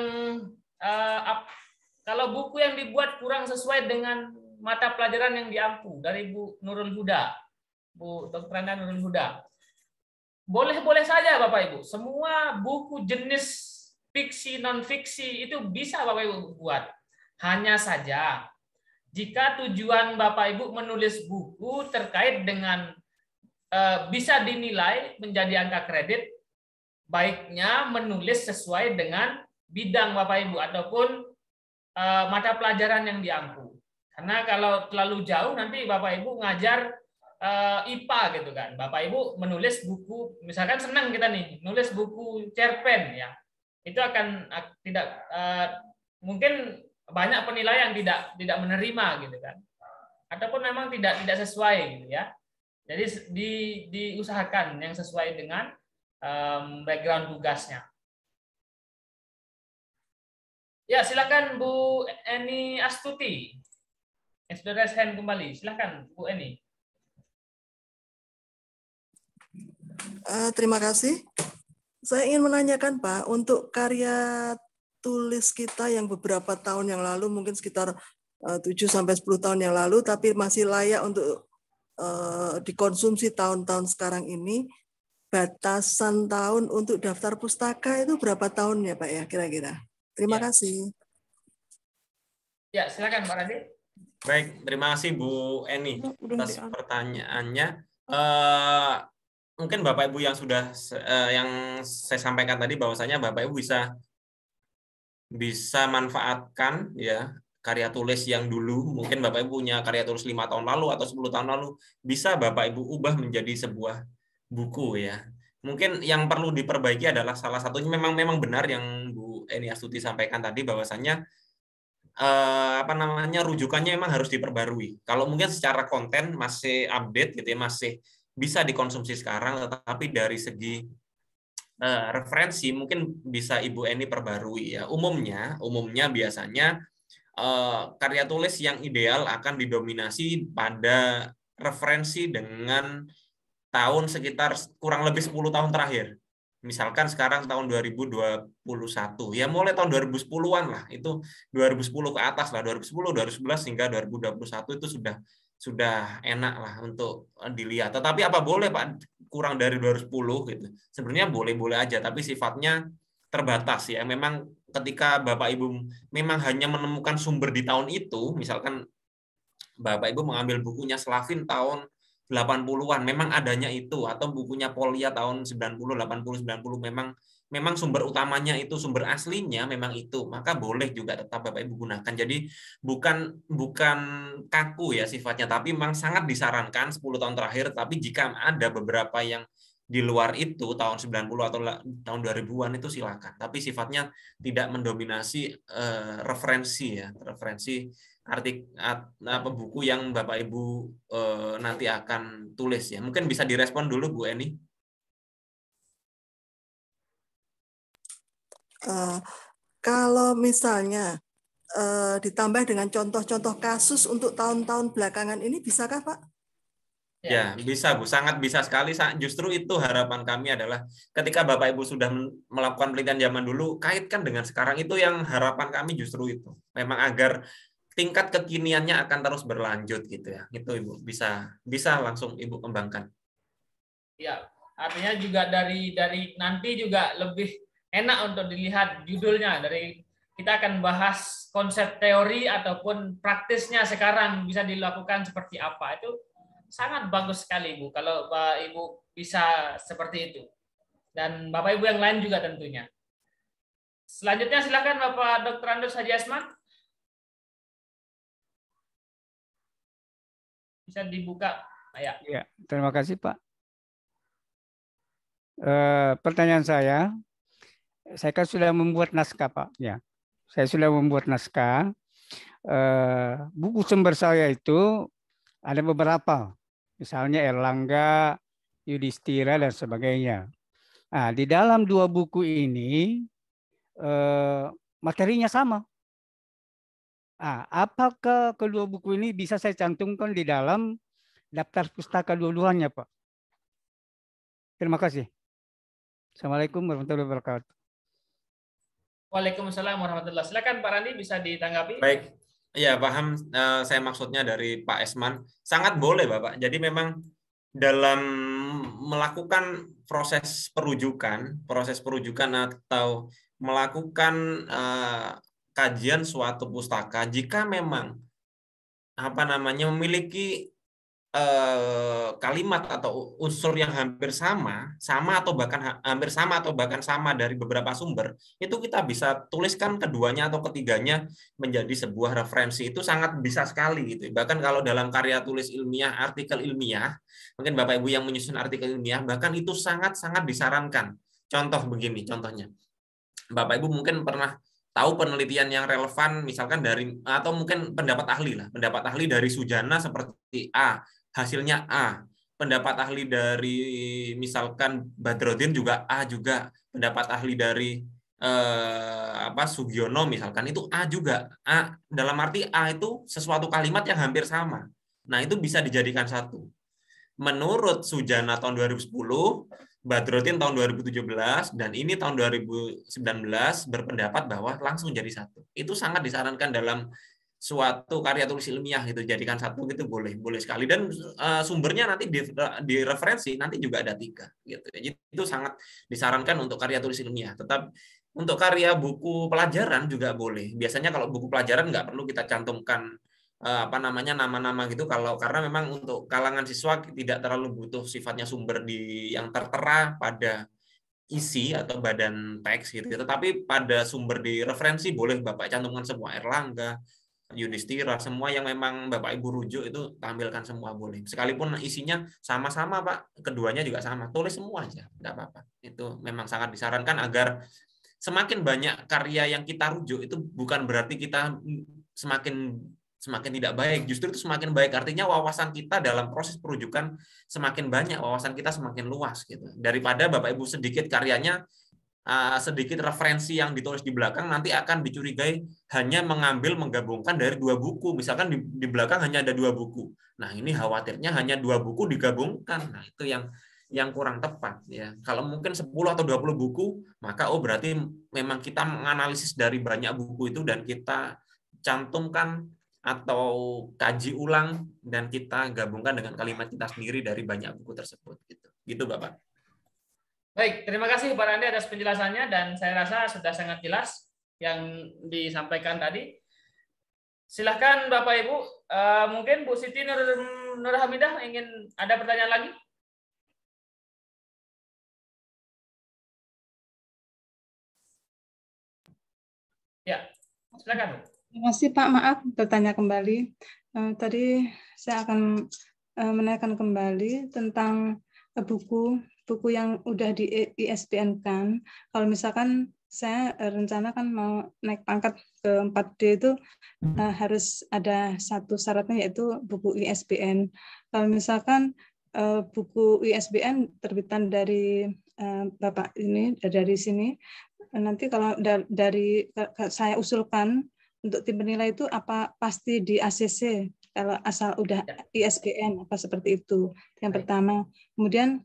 kalau buku yang dibuat kurang sesuai dengan mata pelajaran yang diampu dari Bu Nurul Huda, Bu Dr. Nurul Huda, boleh-boleh saja Bapak Ibu. Semua buku jenis fiksi non fiksi itu bisa Bapak Ibu buat. Hanya saja jika tujuan Bapak Ibu menulis buku terkait dengan bisa dinilai menjadi angka kredit, baiknya menulis sesuai dengan bidang Bapak Ibu ataupun mata pelajaran yang diampu. Karena kalau terlalu jauh nanti Bapak Ibu ngajar IPA gitu kan. Bapak Ibu menulis buku, misalkan senang kita nih, nulis buku cerpen ya. Itu akan tidak mungkin banyak penilaian tidak menerima gitu kan. Ataupun memang tidak sesuai gitu ya. Jadi diusahakan yang sesuai dengan background tugasnya. Ya, silakan Bu Eni Astuti. Yang sudah raise hand kembali. Silakan Bu Eni. Terima kasih. Saya ingin menanyakan Pak, untuk karya tulis kita yang beberapa tahun yang lalu, mungkin sekitar 7-10 tahun yang lalu, tapi masih layak untuk dikonsumsi tahun-tahun sekarang ini, batasan tahun untuk daftar pustaka itu berapa tahun ya Pak ya kira-kira? Terima kasih. Ya, silakan Pak Radit. Baik, terima kasih Bu Eni atas pertanyaannya. Mungkin Bapak Ibu yang sudah yang saya sampaikan tadi bahwasanya Bapak Ibu bisa manfaatkan ya karya tulis yang dulu, mungkin Bapak Ibu punya karya tulis 5 tahun lalu atau 10 tahun lalu, bisa Bapak Ibu ubah menjadi sebuah buku ya. Mungkin yang perlu diperbaiki adalah salah satunya memang benar yang Bu Eni Astuti sampaikan tadi bahwasanya rujukannya memang harus diperbarui. Kalau mungkin secara konten masih update gitu ya, masih bisa dikonsumsi sekarang, tetapi dari segi referensi mungkin bisa Ibu Eni perbarui ya. Umumnya biasanya karya tulis yang ideal akan didominasi pada referensi dengan tahun sekitar kurang lebih 10 tahun terakhir. Misalkan sekarang tahun 2021, ya mulai tahun 2010-an lah, itu 2010 ke atas lah, 2010, 2011 hingga 2021 itu sudah enak lah untuk dilihat. Tetapi apa boleh Pak kurang dari 2010 gitu? Sebenarnya boleh-boleh aja, tapi sifatnya terbatas ya. Memang ketika Bapak Ibu memang hanya menemukan sumber di tahun itu, misalkan Bapak Ibu mengambil bukunya Slavin tahun 80-an, memang adanya itu, atau bukunya Polya tahun 90, 80, 90, memang sumber utamanya itu, sumber aslinya memang itu, maka boleh juga tetap Bapak Ibu gunakan. Jadi bukan kaku ya sifatnya, tapi memang sangat disarankan 10 tahun terakhir, tapi jika ada beberapa yang di luar itu tahun 90 atau tahun 2000-an itu silakan. Tapi sifatnya tidak mendominasi referensi ya, referensi buku yang Bapak Ibu nanti akan tulis ya. Mungkin bisa direspon dulu Bu Eni. Kalau misalnya ditambah dengan contoh-contoh kasus untuk tahun-tahun belakangan ini, bisakah Pak? Ya, bisa Bu, sangat bisa sekali. Justru itu harapan kami adalah ketika Bapak Ibu sudah melakukan penelitian zaman dulu, kaitkan dengan sekarang, itu yang harapan kami justru itu. Memang agar tingkat kekiniannya akan terus berlanjut gitu ya. Itu Ibu bisa langsung Ibu kembangkan. Ya, artinya juga dari nanti juga lebih enak untuk dilihat judulnya. Dari kita akan bahas konsep teori ataupun praktisnya sekarang bisa dilakukan seperti apa. Itu sangat bagus sekali, Bu, kalau Bapak Ibu bisa seperti itu. Dan Bapak Ibu yang lain juga tentunya. Selanjutnya silakan Bapak Dr. Andus Haji Asman. Bisa dibuka. Ya. Ya, terima kasih Pak. Pertanyaan saya kan sudah membuat naskah Pak. Ya, saya sudah membuat naskah. Buku sumber saya itu ada beberapa, misalnya Erlangga, Yudhistira dan sebagainya. Nah, di dalam dua buku ini materinya sama. Nah, apakah kedua buku ini bisa saya cantumkan di dalam daftar pustaka dua-duanya, Pak? Terima kasih. Assalamualaikum warahmatullahi wabarakatuh. Waalaikumsalam warahmatullahi wabarakatuh. Silakan Pak Randi bisa ditanggapi. Baik, ya paham saya maksudnya dari Pak Esman. Sangat boleh Bapak. Jadi memang dalam melakukan proses perujukan atau melakukan kajian suatu pustaka, jika memang memiliki kalimat atau unsur yang hampir sama atau bahkan hampir sama atau bahkan sama dari beberapa sumber, itu kita bisa tuliskan keduanya atau ketiganya menjadi sebuah referensi. Itu sangat bisa sekali gitu. Bahkan kalau dalam karya tulis ilmiah, artikel ilmiah, mungkin Bapak Ibu yang menyusun artikel ilmiah, bahkan itu sangat-sangat disarankan. Contoh begini, contohnya. Bapak Ibu mungkin pernah tahu penelitian yang relevan misalkan dari, atau mungkin pendapat ahli dari Sujana seperti A, hasilnya A. Pendapat ahli dari misalkan Badrodin juga A juga. Pendapat ahli dari Sugiono misalkan itu A juga. A dalam arti A itu sesuatu kalimat yang hampir sama. Nah, itu bisa dijadikan satu. Menurut Sujana tahun 2010, Badrodin tahun 2017, dan ini tahun 2019 berpendapat bahwa langsung jadi satu. Itu sangat disarankan dalam suatu karya tulis ilmiah, itu jadikan satu gitu, boleh sekali. Dan sumbernya nanti di referensi nanti juga ada 3 gitu. Jadi itu sangat disarankan untuk karya tulis ilmiah. Tetap untuk karya buku pelajaran juga boleh. Biasanya kalau buku pelajaran nggak perlu kita cantumkan nama-nama gitu, karena memang untuk kalangan siswa tidak terlalu butuh sifatnya sumber yang tertera pada isi atau badan teks gitu. Tetapi pada sumber di referensi boleh Bapak cantumkan semua, Erlangga, Yudhistira, semua yang memang Bapak Ibu rujuk itu tampilkan semua boleh. Sekalipun isinya sama-sama Pak, keduanya juga sama, tulis semua aja, nggak apa-apa. Itu memang sangat disarankan agar semakin banyak karya yang kita rujuk itu bukan berarti kita semakin tidak baik, justru itu semakin baik. Artinya wawasan kita dalam proses perujukan semakin banyak, wawasan kita semakin luas gitu. Daripada Bapak Ibu sedikit karyanya, sedikit referensi yang ditulis di belakang, nanti akan dicurigai hanya menggabungkan dari 2 buku. Misalkan di belakang hanya ada 2 buku. Nah, ini khawatirnya hanya 2 buku digabungkan. Nah, itu yang kurang tepat ya. Kalau mungkin 10 atau 20 buku, maka berarti memang kita menganalisis dari banyak buku itu dan kita cantumkan atau kaji ulang dan kita gabungkan dengan kalimat kita sendiri dari banyak buku tersebut gitu Bapak. Baik, terima kasih Pak Randi atas penjelasannya, dan saya rasa sudah sangat jelas yang disampaikan tadi. Silahkan Bapak Ibu, mungkin Bu Siti Nurhamidah ingin ada pertanyaan lagi? Ya, silakan Bu. Terima kasih Pak, maaf bertanya kembali. Tadi saya akan menanyakan kembali tentang buku yang udah di ISBN-kan. Kalau misalkan saya rencana kan mau naik pangkat ke 4D itu harus ada satu syaratnya, yaitu buku ISBN. Kalau misalkan buku ISBN terbitan dari Bapak ini, dari sini, nanti kalau dari saya usulkan untuk tim penilai itu apa pasti di ACC kalau asal udah ISBN, apa seperti itu yang pertama. Kemudian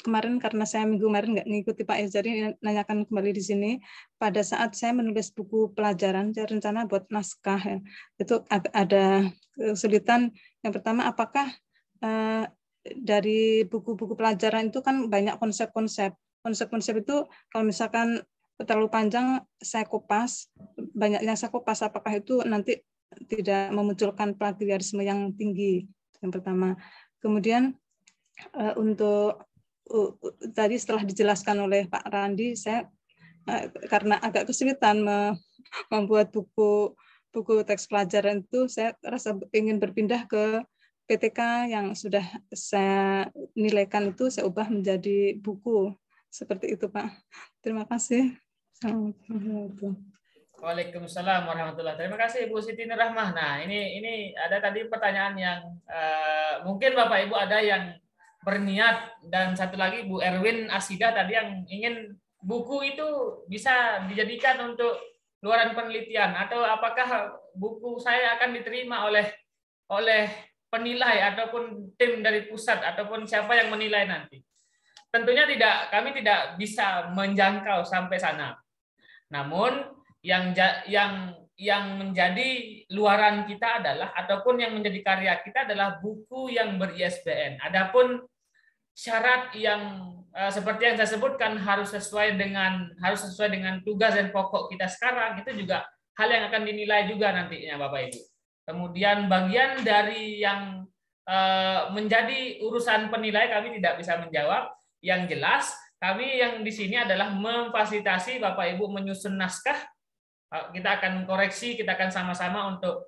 kemarin karena saya minggu kemarin nggak mengikuti Pak Ez, jadi nanyakan kembali di sini. Pada saat saya menulis buku pelajaran, saya rencana buat naskah ya, itu ada kesulitan. Yang pertama, apakah dari buku-buku pelajaran itu kan banyak konsep-konsep. Konsep-konsep itu kalau misalkan terlalu panjang saya kupas, banyak yang saya kupas, apakah itu nanti tidak memunculkan plagiarisme yang tinggi, yang pertama. Kemudian untuk tadi setelah dijelaskan oleh Pak Randi, saya karena agak kesulitan membuat buku teks pelajaran itu, saya rasa ingin berpindah ke PTK yang sudah saya nilaikan itu, saya ubah menjadi buku. Seperti itu, Pak. Terima kasih. Waalaikumsalam warahmatullahi. Terima kasih Bu Siti Nurrahmah. Nah, ini ada tadi pertanyaan yang mungkin Bapak Ibu ada yang berniat, dan satu lagi Bu Erwin Asida tadi yang ingin buku itu bisa dijadikan untuk luaran penelitian, atau apakah buku saya akan diterima oleh penilai ataupun tim dari pusat ataupun siapa yang menilai nanti. Tentunya kami tidak bisa menjangkau sampai sana. Namun yang menjadi luaran kita adalah, ataupun yang menjadi karya kita adalah buku yang ber-ISBN. Adapun syarat yang seperti yang saya sebutkan harus sesuai dengan tugas dan pokok kita sekarang, itu juga hal yang akan dinilai juga nantinya Bapak Ibu. Kemudian bagian dari yang menjadi urusan penilai kami tidak bisa menjawab. Yang jelas kami yang di sini adalah memfasilitasi Bapak Ibu menyusun naskah. Kita akan koreksi, kita akan sama-sama untuk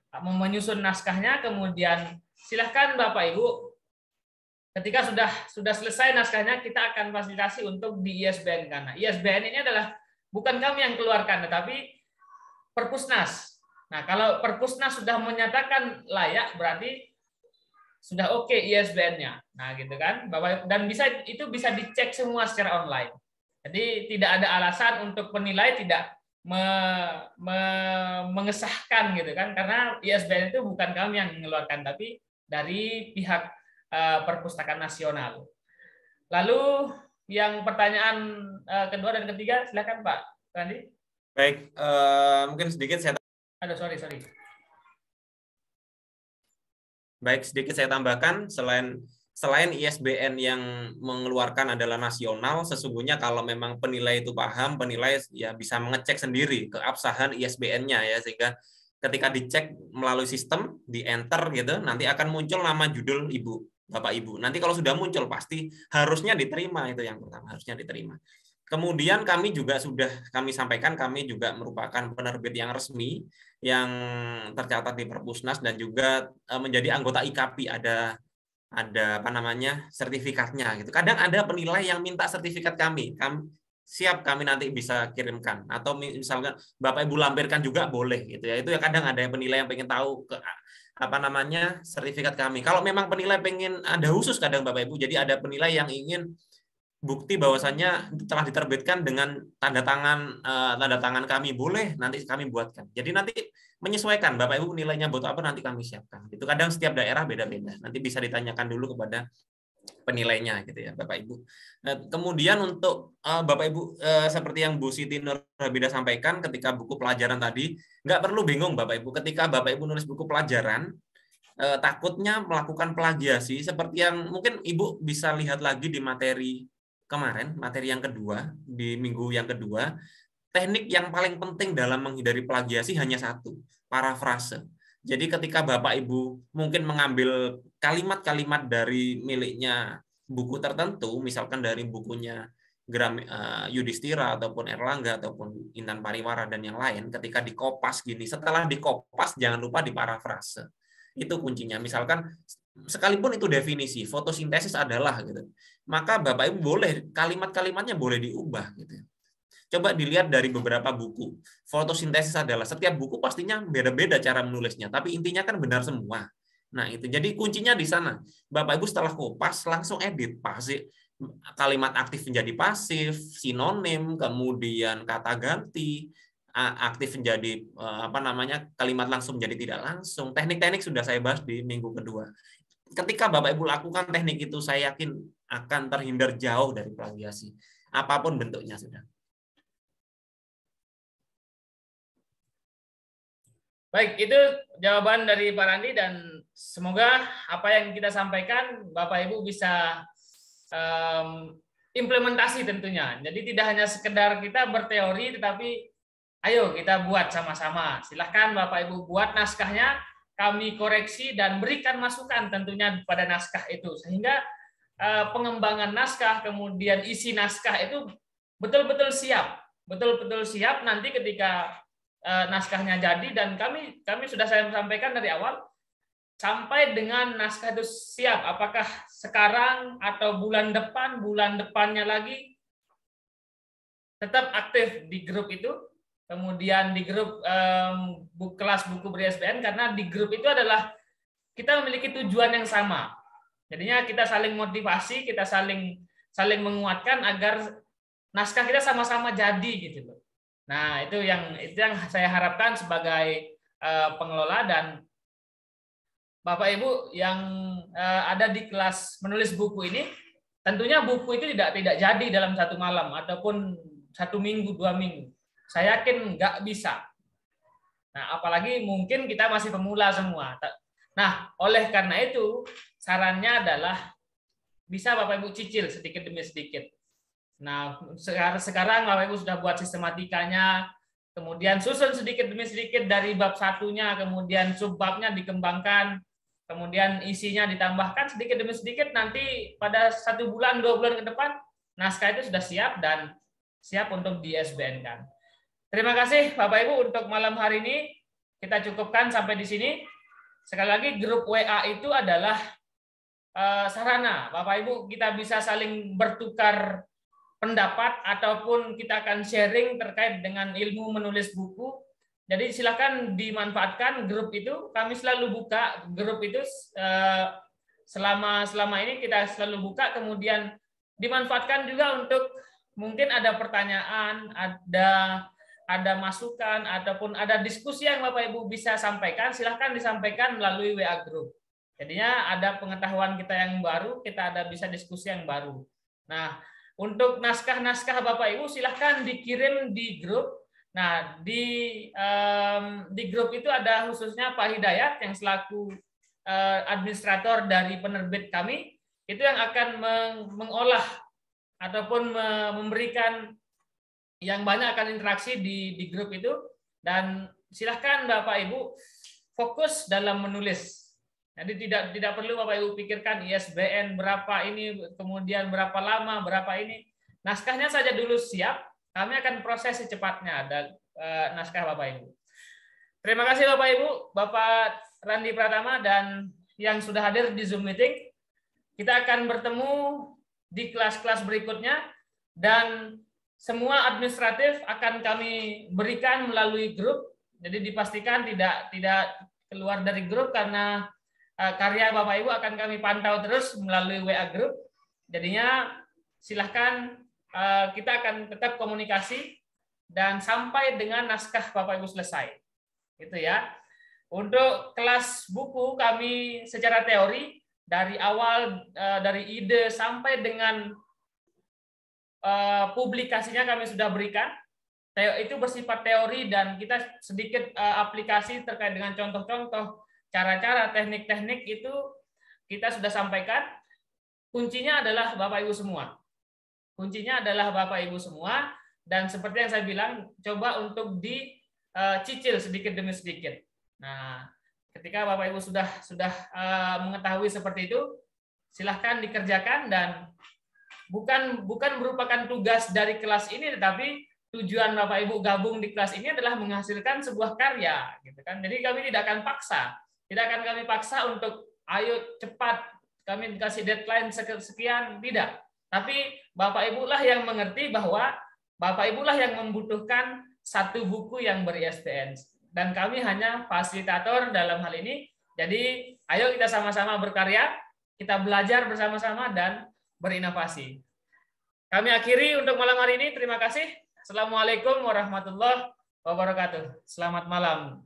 menyusun naskahnya. Kemudian silahkan Bapak Ibu, ketika sudah selesai naskahnya, kita akan fasilitasi untuk di ISBN, karena ISBN ini adalah bukan kami yang keluarkan, tetapi Perpusnas. Nah, kalau Perpusnas sudah menyatakan layak, berarti sudah oke ISBN-nya. Nah, gitu kan, Bapak, dan itu bisa dicek semua secara online. Jadi tidak ada alasan untuk penilai tidak mengesahkan, gitu kan, karena ISBN itu bukan kami yang mengeluarkan, tapi dari pihak Perpustakaan Nasional. Lalu yang pertanyaan kedua dan ketiga, silakan Pak Randi. Baik, mungkin sedikit saya. Aduh, sorry. Baik, sedikit saya tambahkan, selain ISBN yang mengeluarkan adalah nasional, sesungguhnya kalau memang penilai itu paham, penilai ya bisa mengecek sendiri keabsahan ISBN-nya ya, sehingga ketika dicek melalui sistem, di enter gitu, nanti akan muncul nama judul Ibu, Bapak Ibu. Nanti kalau sudah muncul pasti harusnya diterima, itu yang pertama, harusnya diterima. Kemudian kami sampaikan kami juga merupakan penerbit yang resmi yang tercatat di Perpusnas dan juga menjadi anggota IKAPI, ada apa namanya, sertifikatnya gitu. Kadang ada penilai yang minta sertifikat kami siap, kami nanti bisa kirimkan, atau misalnya Bapak Ibu lampirkan juga boleh gitu ya. Itu ya kadang ada penilai yang pengen tahu apa namanya sertifikat kami. Kalau memang penilai pengen ada khusus kadang Bapak Ibu, jadi ada penilai yang ingin bukti bahwasannya telah diterbitkan dengan tanda tangan kami, boleh nanti kami buatkan. Jadi nanti menyesuaikan Bapak Ibu nilainya buat apa, nanti kami siapkan. Itu kadang setiap daerah beda-beda. Nanti bisa ditanyakan dulu kepada penilainya gitu ya Bapak Ibu. Nah, kemudian untuk Bapak Ibu seperti yang Bu Siti Nurrahmida sampaikan, ketika buku pelajaran tadi nggak perlu bingung Bapak Ibu, ketika Bapak Ibu nulis buku pelajaran takutnya melakukan plagiasi, seperti yang mungkin Ibu bisa lihat lagi di materi kemarin, materi yang kedua, di minggu yang kedua, teknik yang paling penting dalam menghindari plagiasi hanya satu, parafrase. Jadi ketika Bapak Ibu mungkin mengambil kalimat-kalimat dari miliknya buku tertentu, misalkan dari bukunya Yudhistira ataupun Erlangga ataupun Intan Pariwara dan yang lain, ketika dikopas gini, setelah dikopas jangan lupa diparafrase. Itu kuncinya. Misalkan sekalipun itu definisi, fotosintesis adalah gitu, maka Bapak Ibu boleh kalimat-kalimatnya boleh diubah gitu. Coba dilihat dari beberapa buku. Fotosintesis adalah, setiap buku pastinya beda-beda cara menulisnya, tapi intinya kan benar semua. Nah, itu. Jadi kuncinya di sana. Bapak Ibu setelah kopas langsung edit, pasif, kalimat aktif menjadi pasif, sinonim, kemudian kata ganti, aktif menjadi apa namanya, kalimat langsung menjadi tidak langsung. Teknik-teknik sudah saya bahas di minggu kedua. Ketika Bapak Ibu lakukan teknik itu, saya yakin akan terhindar jauh dari plagiasi, apapun bentuknya sudah. Baik, itu jawaban dari Pak Randi, dan semoga apa yang kita sampaikan Bapak Ibu bisa implementasi tentunya. Jadi tidak hanya sekedar kita berteori, tetapi ayo kita buat sama-sama. Silahkan Bapak Ibu buat naskahnya, kami koreksi dan berikan masukan tentunya pada naskah itu, sehingga pengembangan naskah, kemudian isi naskah itu betul-betul siap. Betul-betul siap nanti ketika naskahnya jadi, dan kami sudah saya sampaikan dari awal, sampai dengan naskah itu siap, apakah sekarang atau bulan depannya lagi, tetap aktif di grup itu, kemudian di grup kelas buku ber-ISBN, karena di grup itu adalah kita memiliki tujuan yang sama. Jadinya kita saling motivasi, kita saling menguatkan agar naskah kita sama-sama jadi gitu loh. Nah, itu yang saya harapkan sebagai pengelola. Dan Bapak Ibu yang ada di kelas menulis buku ini, tentunya buku itu tidak jadi dalam satu malam ataupun 1 minggu, 2 minggu. Saya yakin nggak bisa. Nah, apalagi mungkin kita masih pemula semua. Nah, oleh karena itu sarannya adalah bisa Bapak Ibu cicil sedikit demi sedikit. Nah, sekarang Bapak Ibu sudah buat sistematikanya, kemudian susun sedikit demi sedikit dari bab satunya, kemudian subbabnya dikembangkan, kemudian isinya ditambahkan sedikit demi sedikit, nanti pada 1 bulan, 2 bulan ke depan, naskah itu sudah siap dan siap untuk di-ISBN-kan. Terima kasih Bapak Ibu untuk malam hari ini. Kita cukupkan sampai di sini. Sekali lagi, grup WA itu adalah sarana. Bapak Ibu, kita bisa saling bertukar pendapat ataupun kita akan sharing terkait dengan ilmu menulis buku. Jadi silakan dimanfaatkan grup itu. Kami selalu buka grup itu selama ini kita selalu buka. Kemudian dimanfaatkan juga untuk mungkin ada pertanyaan, ada masukan ataupun ada diskusi yang Bapak Ibu bisa sampaikan. Silakan disampaikan melalui WA group. Jadinya ada pengetahuan kita yang baru, kita ada bisa diskusi yang baru. Nah, untuk naskah-naskah Bapak Ibu silahkan dikirim di grup. Nah, di grup itu ada khususnya Pak Hidayat yang selaku administrator dari penerbit kami, itu yang akan mengolah ataupun memberikan yang banyak akan interaksi di grup itu. Dan silahkan Bapak Ibu fokus dalam menulis. Jadi tidak perlu Bapak Ibu pikirkan ISBN berapa ini, kemudian berapa lama, berapa ini. Naskahnya saja dulu siap, kami akan proses secepatnya ada naskah Bapak Ibu. Terima kasih Bapak Ibu, Bapak Randi Pratama dan yang sudah hadir di Zoom meeting. Kita akan bertemu di kelas-kelas berikutnya, dan semua administratif akan kami berikan melalui grup. Jadi dipastikan tidak keluar dari grup, karena karya Bapak Ibu akan kami pantau terus melalui WA group. Jadinya silahkan kita akan tetap komunikasi dan sampai dengan naskah Bapak Ibu selesai. Itu ya. Untuk kelas buku kami secara teori dari awal, dari ide sampai dengan publikasinya kami sudah berikan. Itu bersifat teori dan kita sedikit aplikasi terkait dengan contoh-contoh, cara-cara, teknik-teknik itu kita sudah sampaikan. Kuncinya adalah Bapak Ibu semua. Kuncinya adalah Bapak Ibu semua, dan seperti yang saya bilang, coba untuk dicicil sedikit demi sedikit. Nah, ketika Bapak Ibu sudah mengetahui seperti itu, silahkan dikerjakan, dan bukan merupakan tugas dari kelas ini, tetapi tujuan Bapak Ibu gabung di kelas ini adalah menghasilkan sebuah karya, gitu kan. Jadi kami tidak akan paksa. Tidak akan kami paksa untuk ayo cepat, kami dikasih deadline sekian, tidak. Tapi Bapak Ibu lah yang mengerti bahwa Bapak Ibu lah yang membutuhkan satu buku yang ber-ISBN. Dan kami hanya fasilitator dalam hal ini. Jadi ayo kita sama-sama berkarya, kita belajar bersama-sama dan berinovasi. Kami akhiri untuk malam hari ini. Terima kasih. Assalamualaikum warahmatullahi wabarakatuh. Selamat malam.